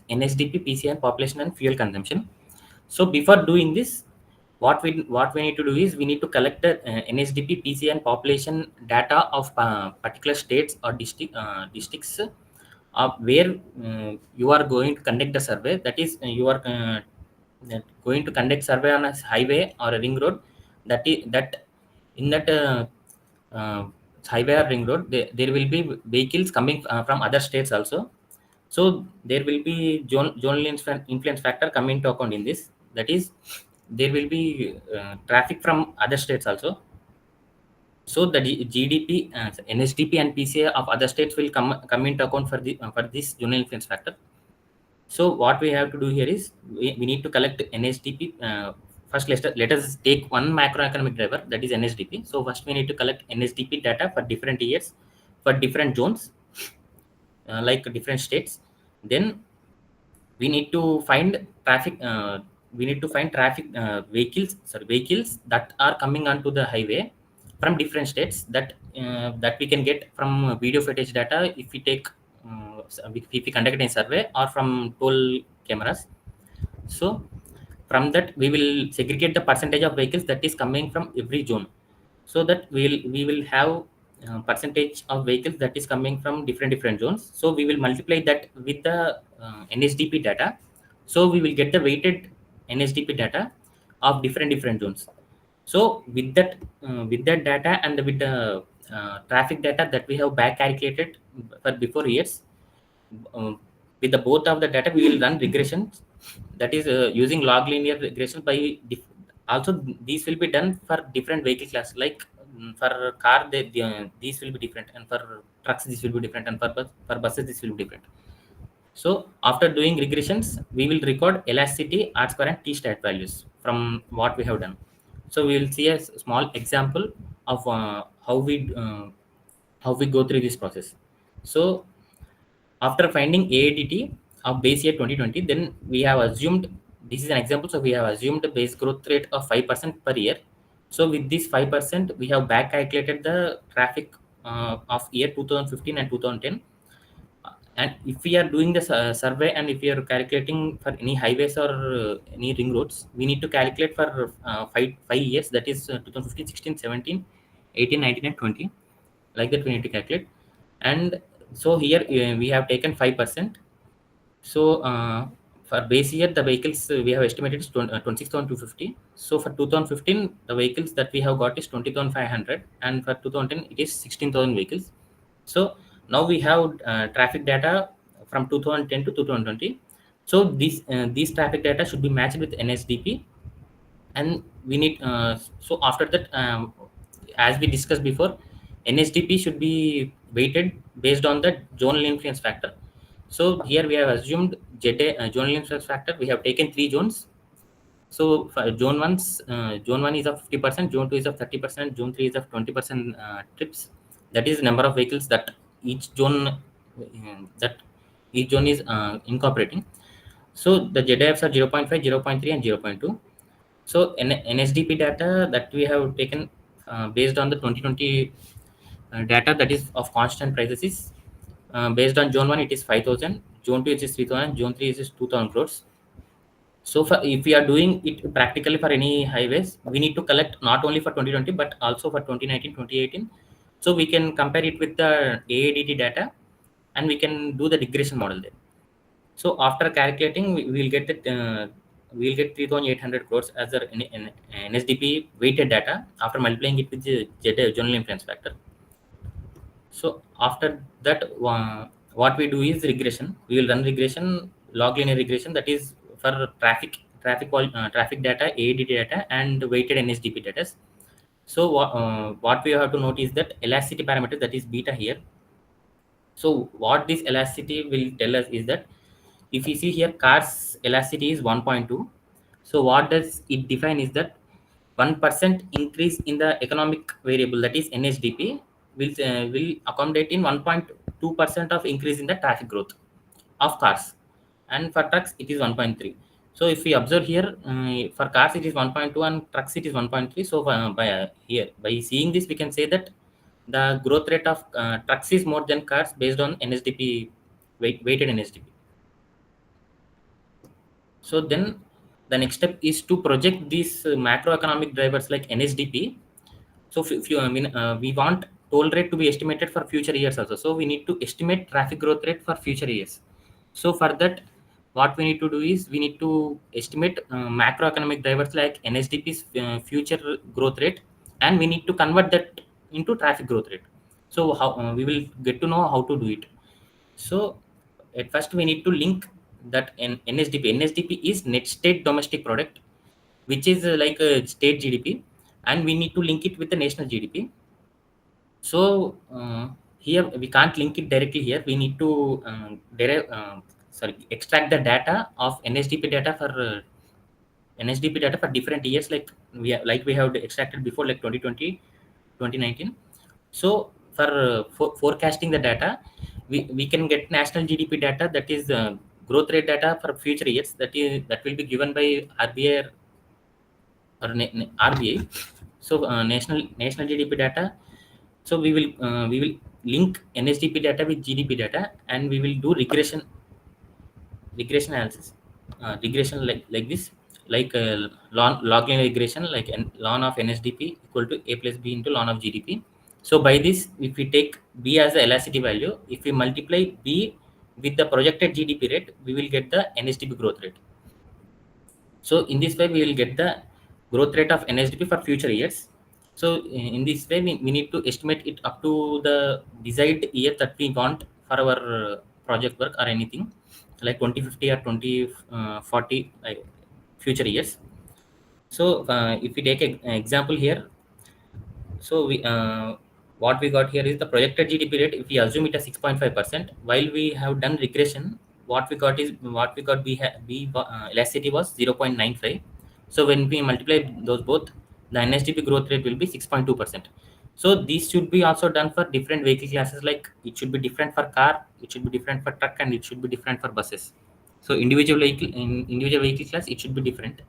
NSDP, PCI, population and fuel consumption. So before doing this, what we need to do is we need to collect the NSDP, PCI and population data of particular states or districts where you are going to conduct the survey. That is, you are going to conduct survey on a highway or a ring road. That in that uh, highway or ring road, there will be vehicles coming from other states also. So there will be zonal influence factor coming into account in this. That is, there will be traffic from other states also. So the GDP, NSDP and PCA of other states will come into account for this zonal influence factor. So what we have to do here is we need to collect NSDP. First, let us take one macroeconomic driver, that is NSDP. So first we need to collect NSDP data for different years, for different zones, like different states. Then we need to find traffic. We need to find traffic vehicles that are coming onto the highway from different states, that we can get from video footage data if we take if we conduct a survey, or from toll cameras. So from that we will segregate the percentage of vehicles that is coming from every zone, so that we will have percentage of vehicles that is coming from different zones. So we will multiply that with the NSDP data. So we will get the weighted NSDP data of different zones. So with that data and with the traffic data that we have back calculated for before years, um, with the both of the data we will run regressions, that is using log linear regression by also these will be done for different vehicle class, like for car these will be different, and for trucks this will be different, and for buses this will be different. So after doing regressions, we will record elasticity, r square and t stat values from what we have done. So we will see a small example of how we go through this process. So after finding AADT of base year 2020, then we have assumed, this is an example, so we have assumed a base growth rate of 5% per year. So with this 5%, we have back calculated the traffic of year 2015 and 2010. And if we are doing the survey, and if we are calculating for any highways or any ring roads, we need to calculate for 5 years, that is 2015, 16, 17, 18, 19 and 20. Like that we need to calculate. And so here we have taken 5%. So for base year, the vehicles we have estimated is 26,250. So for 2015, the vehicles that we have got is 20,500, and for 2010 it is 16,000 vehicles. So now we have traffic data from 2010 to 2020. So these traffic data should be matched with NSDP, and we need so after that, as we discussed before, NSDP should be weighted based on the zonal influence factor. So here we have assumed zonal influence factor. We have taken three zones. So for zone 1 is of 50%, zone 2 is of 30%, zone 3 is of 20% trips. That is number of vehicles that each zone is incorporating. So the ZIFs are 0.5, 0.3 and 0.2. So NSDP data that we have taken based on the 2020 data, that is of constant prices, is based on zone 1 it is 5,000, zone 2 is 3,000, zone 3 is 2,000 crores. So if we are doing it practically for any highways, we need to collect not only for 2020 but also for 2019, 2018. So we can compare it with the AADT data, and we can do the regression model there. So after calculating, we will get it. We will get 3,800 crores as the NSDP weighted data after multiplying it with the general influence factor. So after that, what we do is regression. We will run regression, log linear regression, that is for traffic data, AADT data, and weighted NSDP data. So what we have to note is that elasticity parameter, that is beta here. So what this elasticity will tell us is that if you see here, cars elasticity is 1.2. So what does it define is that 1% increase in the economic variable, that is NSDP, will accommodate in 1.2% of increase in the traffic growth of cars. and for trucks it is 1.3. So if we observe here, for cars it is 1.2 and trucks it is 1.3. So here by seeing this we can say that the growth rate of trucks is more than cars based on NSDP, weighted NSDP. So then the next step is to project these macroeconomic drivers like NSDP. So if you, I mean, we want toll rate to be estimated for future years also. So we need to estimate traffic growth rate for future years. So for that, what we need to do is we need to estimate macroeconomic drivers like NSDP's future growth rate, and we need to convert that into traffic growth rate. So how we will get to know how to do it. So at first we need to link that NSDP. NSDP is net state domestic product, which is like a state GDP, and we need to link it with the national GDP. So here we can't link it directly here. We need to extract the data of NSDP data for different years, like we have extracted before, like 2020, 2019. So for forecasting the data, we can get national GDP data, that is growth rate data for future years, that will be given by RBI or RBI. So national GDP data. So we will link NSDP data with GDP data, and we will do regression analysis, regression like this, like log line regression, like ln of NSDP equal to a plus b into ln of GDP. So by this, if we take b as the elasticity value, if we multiply b with the projected GDP rate, we will get the NSDP growth rate. So in this way, we will get the growth rate of NSDP for future years. So in this way, we need to estimate it up to the desired year that we want for our project work or anything, like 2050 or 2040, like future years. So if we take an example here, so what we got here is the projected GDP rate. If we assume it as 6.5%, while we have done regression, B elasticity was 0.95. So when we multiply those both, the NSDP growth rate will be 6.2%. So these should be also done for different vehicle classes. Like it should be different for car, it should be different for truck, and it should be different for buses. So individual vehicle class, it should be different.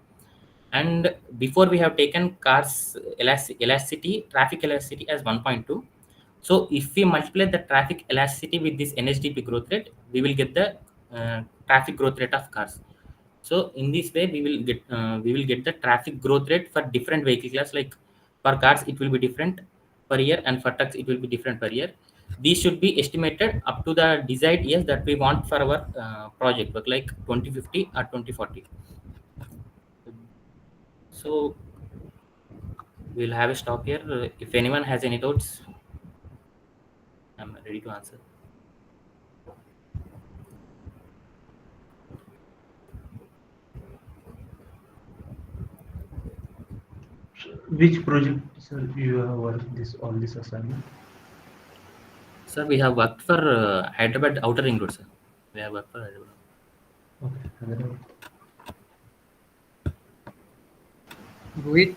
And before we have taken cars elasticity, traffic elasticity as 1.2. So if we multiply the traffic elasticity with this NSDP growth rate, we will get the traffic growth rate of cars. So in this way, we will get the traffic growth rate for different vehicle class. Like for cars, it will be different per year, and for trucks, it will be different per year. These should be estimated up to the desired years that we want for our project work, like 2050 or 2040. So we'll have a stop here. If anyone has any doubts, I'm ready to answer. Which project, sir, you have worked on this assignment? Sir, we have worked for Hyderabad Outer Ring Road, sir. We have worked for Hyderabad. Okay. Rohit,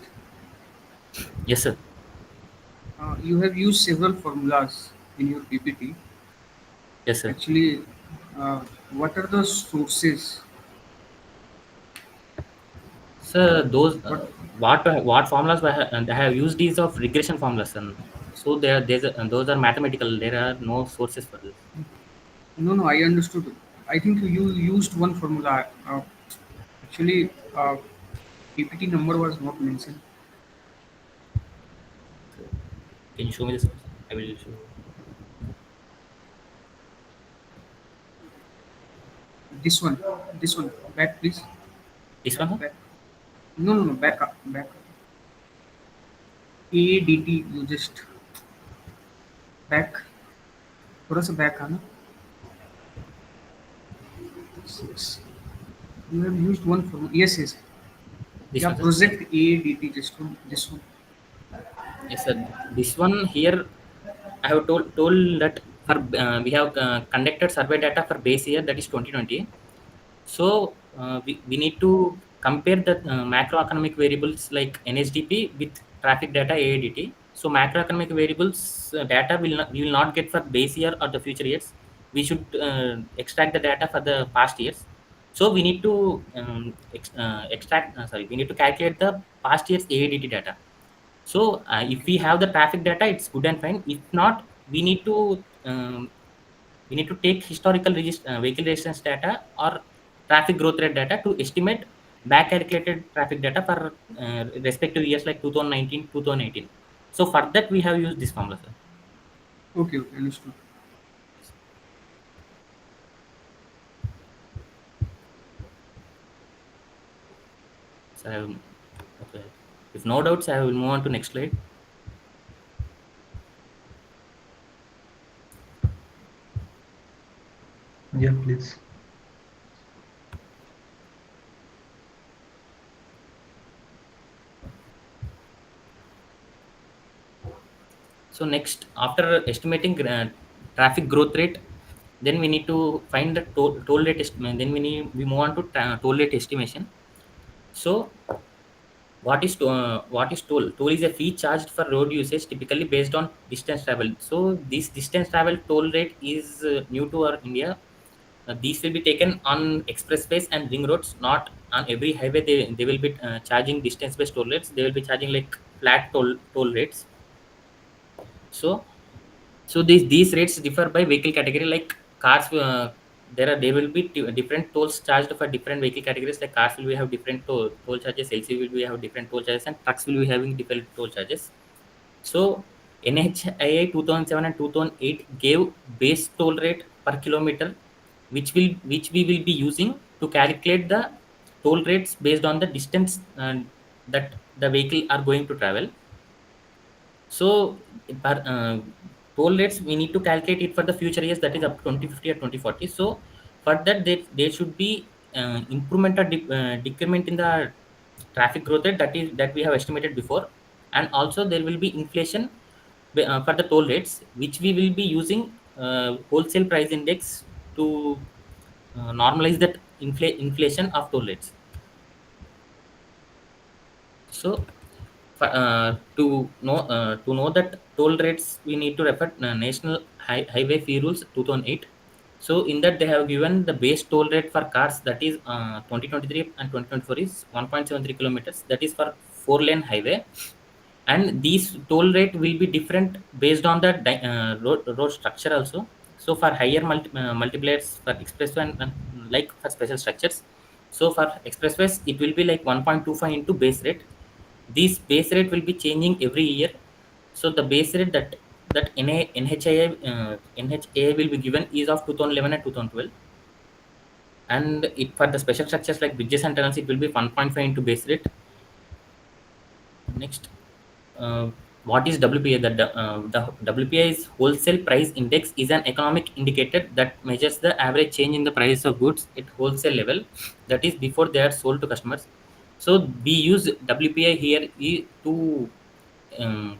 Yes, sir. you have used several formulas in your PPT. Yes, sir. Actually, what are the sources? Sir, those What what formulas I have used these of regression formulas, and so those are mathematical. There are no sources for this. No, I understood. I think you used one formula. Actually, PPT number was not mentioned. So, can you show me the source? I will show. This one. Back, please. This one, huh? Back. No. Back up. Back. ADT. You just back. थोड़ा सा back आना. Yes. You have used one formula. Yes. This Yeah, one, sir? project ADT. This one. Yes, sir. This one here, I have told that for we have conducted survey data for base year, that is 2020. So we need to compare the macroeconomic variables like NSDP with traffic data AADT. So macroeconomic variables data we will not get for base year or the future years. We should extract the data for the past years. So we need to we need to calculate the past year's AADT data. So if we have the traffic data, it's good and fine. If not, we need to take historical vehicle resistance data or traffic growth rate data to estimate back calculated traffic data for respective years like 2019, 2018. So for that we have used this formula, sir. Okay, okay, understood. So okay. If no doubts, I will move on to next slide. Yeah, please. So next, after estimating traffic growth rate, then we need to find the toll rate estimate. Then we move on to toll rate estimation. So what is toll? Toll is a fee charged for road usage, typically based on distance travel. So this distance travel toll rate is new to our India. These will be taken on expressways and ring roads, not on every highway. They will be charging distance based toll rates. They will be charging like flat toll rates. So these rates differ by vehicle category. Like cars, there will be different tolls charged for different vehicle categories. Like cars will be have different toll charges, LC will be have different toll charges, and trucks will be having different toll charges. So NHIA 2007 and 2008 gave base toll rate per kilometer, which we will be using to calculate the toll rates based on the distance that the vehicle are going to travel. So, per, toll rates we need to calculate it for the future years, that is up to 2050 or 2040. So, for that there should be improvement or decrement in the traffic growth rate that we have estimated before, and also there will be inflation for the toll rates, which we will be using wholesale price index to normalize that inflation of toll rates. So to know that toll rates, we need to refer National Highway Fee Rules 2008. So in that they have given the base toll rate for cars, that is 2023 and 2024 is 1.73 kilometers. That is for 4-lane highway, and these toll rate will be different based on the road structure also. So for higher multipliers for expressway and like for special structures. So for expressways it will be like 1.25 into base rate. This base rate will be changing every year. So the base rate that NHAI will be given is of 2011 and 2012. And it for the special structures like bridges and tunnels, it will be 1.5 into base rate. Next, what is WPI? The WPI is Wholesale Price Index, is an economic indicator that measures the average change in the price of goods at wholesale level, that is before they are sold to customers. So we use WPI here to um,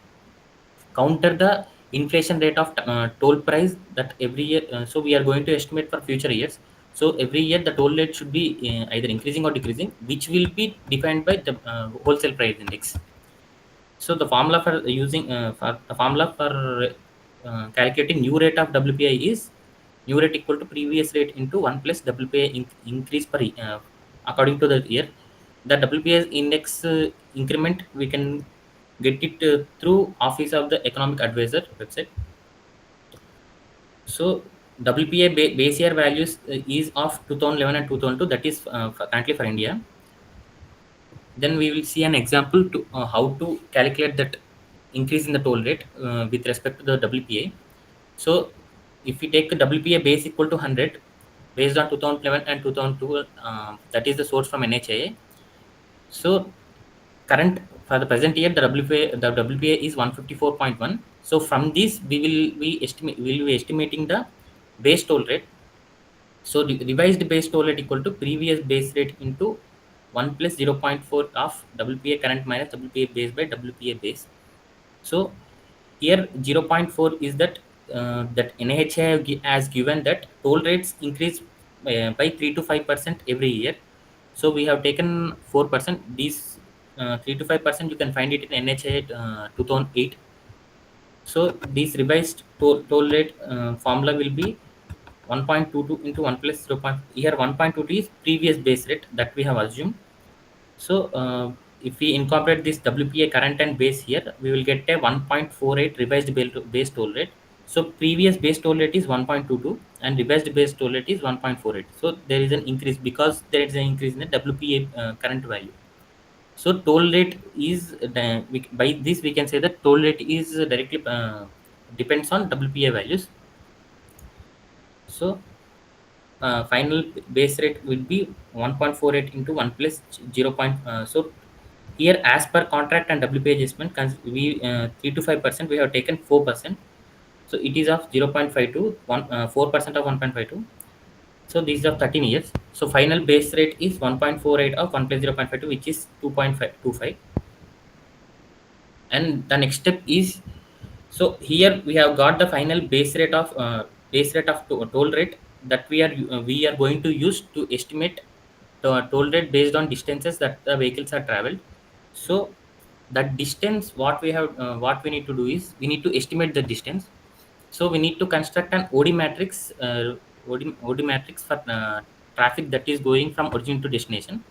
counter the inflation rate of toll price that every year. So we are going to estimate for future years. So every year the toll rate should be either increasing or decreasing, which will be defined by the wholesale price index. So the formula for using for the formula for calculating new rate of WPI is new rate equal to previous rate into 1 plus WPI increase per according to the year. The WPI index increment we can get it through Office of the Economic Advisor website. So WPI base year values is of 2011 and 2002. That is currently for India. Then we will see an example to how to calculate that increase in the toll rate with respect to the WPA. So if we take the WPA base equal to 100 based on 2011 and 2002, that is the source from NHIA. So current for the present year, the WPA is 154.1. So from this we will be estimating the base toll rate. So the revised base toll rate equal to previous base rate into 1 plus 0.4 of WPA current minus WPA base by WPA base. So here 0.4 is that NHA has given that toll rates increase by 3 to 5% every year. So we have taken 4%. These 3 to 5% you can find it in NHA 2008. So this revised toll rate formula will be 1.22 into 1 plus 0. Here 1.22 is previous base rate that we have assumed. So if we incorporate this WPA current and base here, we will get a 1.48 revised base toll rate. So previous base toll rate is 1.22 and revised base toll rate is 1.48. So there is an increase because there is an increase in the WPA current value. So toll rate is by this we can say that toll rate is directly depends on WPA values. So final base rate will be 1.48 into 1 plus 0. So here as per contract and WPA adjustment, we 3 to 5% we have taken 4%. So it is of 0.52, 4% of 1.52. So these are 13 years. So final base rate is 1.48 of 1 plus 0.52, which is 2.25. And the next step is, so here we have got the final base rate of toll rate that we are going to use to estimate the toll rate based on distances that the vehicles are traveled. So that distance, what we need to do is we need to estimate the distance. So we need to construct an OD matrix, OD matrix for traffic that is going from origin to destination.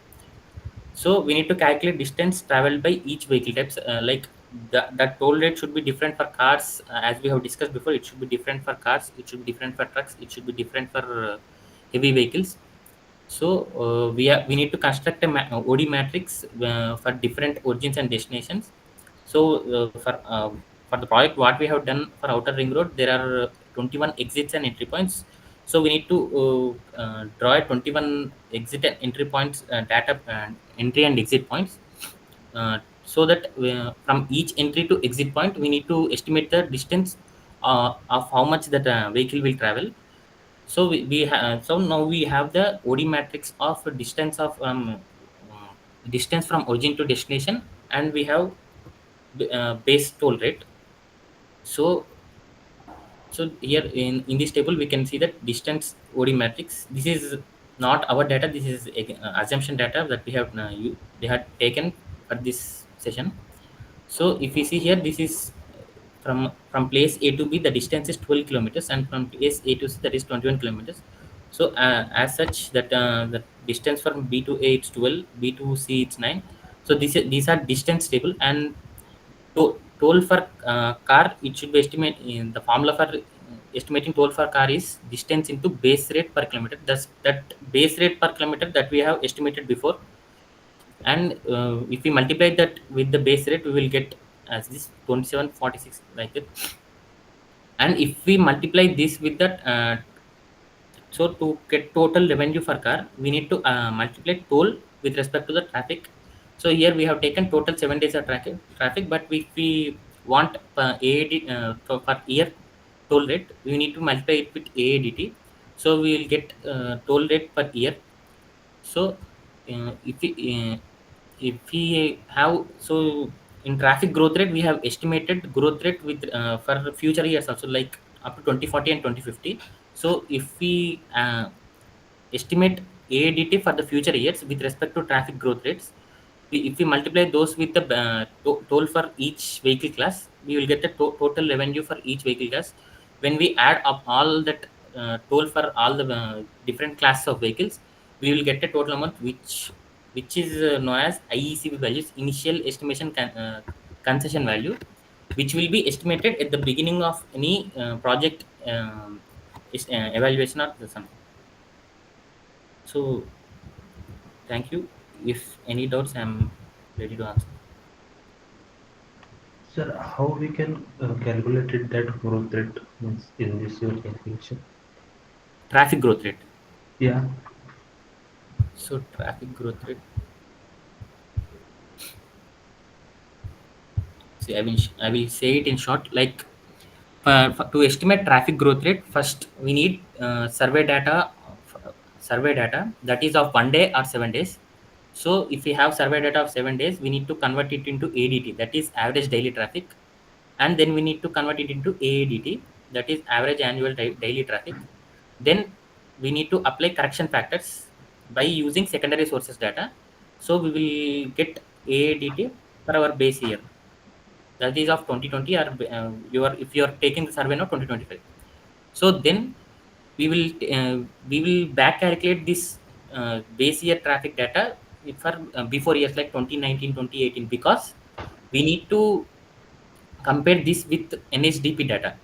So we need to calculate distance traveled by each vehicle types. Like that toll rate should be different for cars, as we have discussed before. It should be different for cars. It should be different for trucks. It should be different for heavy vehicles. So we need to construct a OD matrix for different origins and destinations. So for the project, what we have done for outer ring road, there are 21 exits and entry points. So we need to draw 21 exit and entry points data, entry and exit points, so that from each entry to exit point we need to estimate the distance of how much that vehicle will travel. So so now we have the OD matrix of distance of distance from origin to destination, and we have base toll rate. So here in this table we can see that distance OD matrix. This is not our data. This is assumption data that we have they had taken for this session. So if we see here, this is from place A to B, the distance is 12 kilometers, and from place A to C, that is 21 kilometers. So as such, that the distance from B to A it's 12, B to C it's 9. So these are distance table, and toll for car, it should be estimate in the formula for estimating toll for car is distance into base rate per kilometer. Thus that base rate per kilometer that we have estimated before, and if we multiply that with the base rate, we will get as this 2746 like that. And if we multiply this with that, so to get total revenue for car, we need to multiply toll with respect to the traffic. So here we have taken total 7 days of traffic, but if we want AAD for year toll rate, we need to multiply it with AADT. So we will get toll rate per year. So if we have, so in traffic growth rate, we have estimated growth rate with for future years also, like up to 2040 and 2050. So if we estimate AADT for the future years with respect to traffic growth rates, if we multiply those with the toll for each vehicle class, we will get the total revenue for each vehicle class. When we add up all that toll for all the different classes of vehicles, we will get a total amount which is known as IECV values, initial estimation concession value, which will be estimated at the beginning of any project evaluation or something. So thank you. If any doubts, I'm ready to answer. Sir, how we can calculate it that growth rate means in this your calculation? Traffic growth rate. Yeah. So traffic growth rate. See, I will say it in short. Like to estimate traffic growth rate, first we need survey data that is of 1 day or 7 days. So if we have survey data of 7 days, we need to convert it into ADT, that is average daily traffic, and then we need to convert it into AADT, that is average annual daily traffic. Then we need to apply correction factors by using secondary sources data. So we will get AADT for our base year, that is of 2020, or if you are taking the survey now 2025. So then we will back calculate this base year traffic data for before years like 2019, 2018, because we need to compare this with NHDP data.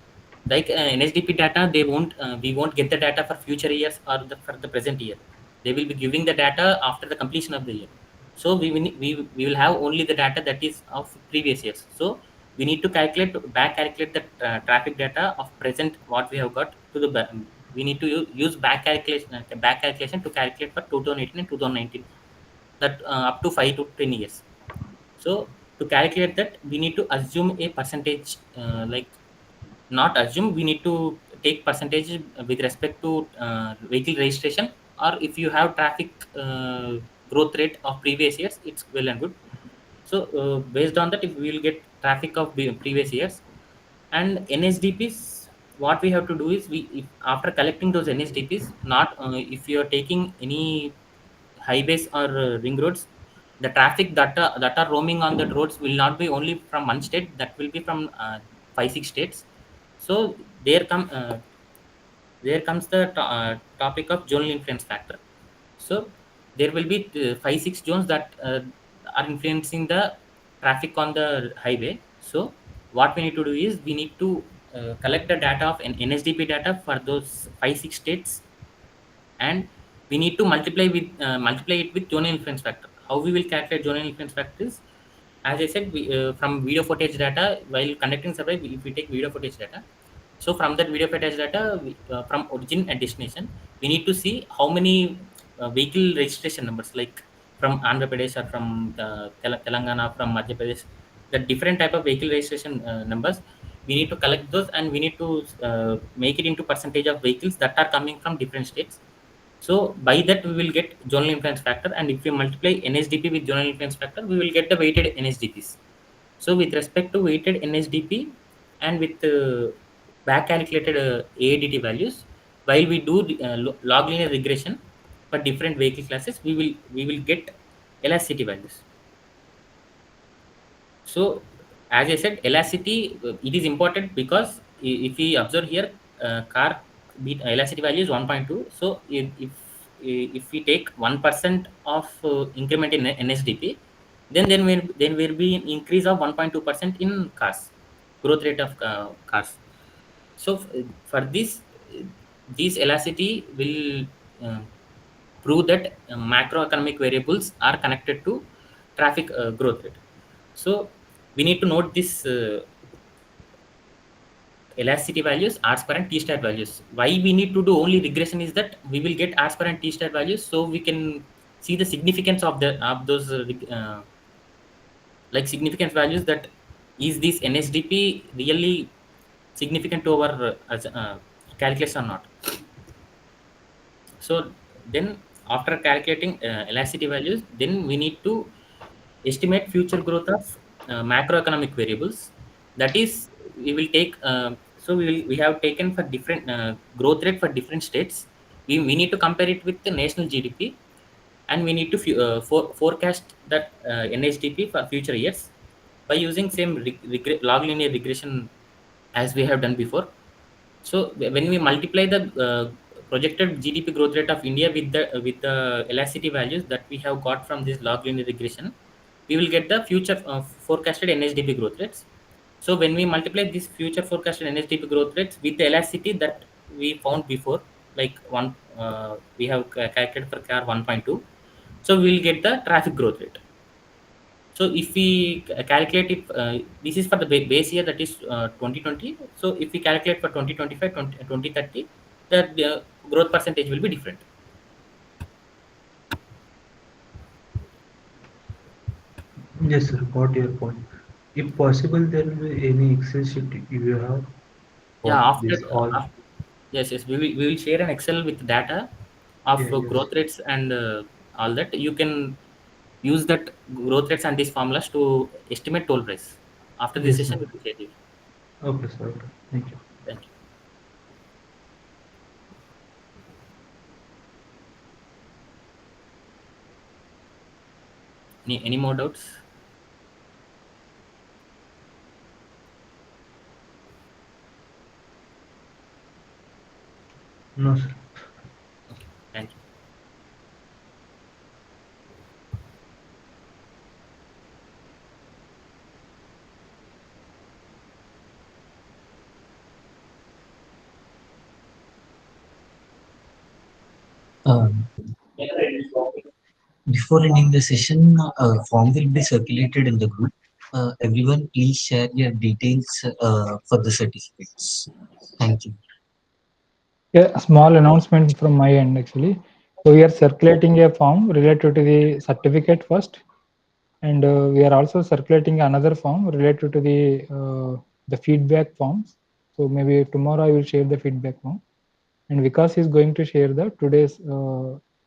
Like NHDP data, they won't we won't get the data for future years or for the present year. They will be giving the data after the completion of the year. So we will have only the data that is of previous years. So we need to back calculate the traffic data of present what we have got to the we need to use back calculation to calculate for 2018 and 2019, that up to 5 to 10 years. So to calculate that, we need to assume a percentage, like not assume, we need to take percentage with respect to vehicle registration, or if you have traffic growth rate of previous years, it's well and good. So based on that, if we will get traffic of previous years and NSDPs, what we have to do is if after collecting those NSDPs, not if you are taking any highways or ring roads, the traffic that are roaming on the roads will not be only from one state, that will be from 5 6 states. So there come there comes the topic of zonal influence factor. So there will be 5 6 zones that are influencing the traffic on the highway. So what we need to do is we need to collect the data of an NSDP data for those 5 6 states, and we need to multiply it with zonal influence factor. How we will calculate zonal influence factor is, as I said, from video footage data, while conducting survey, if we take video footage data, so from that video footage data, from origin and destination, we need to see how many vehicle registration numbers, like from Andhra Pradesh or from Telangana, from Madhya Pradesh, the different type of vehicle registration numbers. We need to collect those, and we need to make it into percentage of vehicles that are coming from different states. So by that we will get zonal influence factor, and if we multiply NSDP with zonal influence factor, we will get the weighted NSDPs. So with respect to weighted NSDP and with back calculated AADT values, while we do log linear regression for different vehicle classes, we will get elasticity values. So, as I said, elasticity, it is important because if we observe here, car beat elasticity value is 1.2. So, if we take 1% of increment in NSDP, then will be an increase of 1.2% in cars, growth rate of cars. So, for this, these elasticity will prove that macroeconomic variables are connected to traffic growth rate. So we need to note this elasticity values, R square and T star values. Why we need to do only regression is that we will get R square and T star values, so we can see the significance of those like significance values, that is this NSDP really significant to our calculation or not. So then after calculating elasticity values, then we need to estimate future growth of macroeconomic variables. That is, we will take we have taken for different growth rate for different states. We need to compare it with the national GDP, and we need to forecast that NHDP for future years by using same log linear regression as we have done before. So when we multiply the projected GDP growth rate of India with the elasticity values that we have got from this log linear regression, we will get the future forecasted NHDP growth rates. So when we multiply this future forecasted NHDP growth rates with the elasticity that we found before, like we have calculated for car 1.2, so we will get the traffic growth rate. So if we calculate it, this is for the base year, that is 2020. So if we calculate for 2025, 2030, the growth percentage will be different. Yes, sir, got your point. If possible, there will be any Excel sheet you have Yeah, for after, this all. yes, yes, we will share an Excel with data of Yeah, yes. growth rates and all that. You can use that growth rates and these formulas to estimate toll price. After this Yes, sir. session, we will share it. Okay, sir. Okay. Thank you. Thank you. Any more doubts? No, sir. Okay, thank you. Um, Before ending the session, a form will be circulated in the group. Everyone, please share your details for the certificates. Thank you. Yeah, a small announcement from my end actually. So we are circulating a form related to the certificate first, and we are also circulating another form related to the feedback forms. So maybe tomorrow I will share the feedback form, and Vikas is going to share the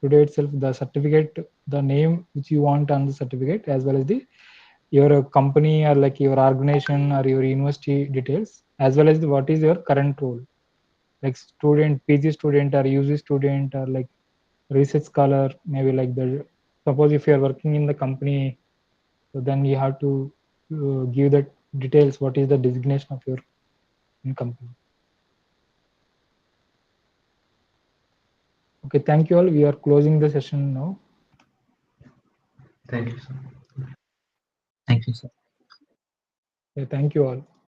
today itself the certificate, the name which you want on the certificate, as well as the your company or like your organization or your university details, as well as what is your current role, like student, PG student or UG student or like research scholar, maybe like the, suppose if you are working in the company, so then you have to give the details, what is the designation of your company. Okay, thank you all. We are closing the session now. Thank you, sir. Thank you, sir. Okay, thank you all.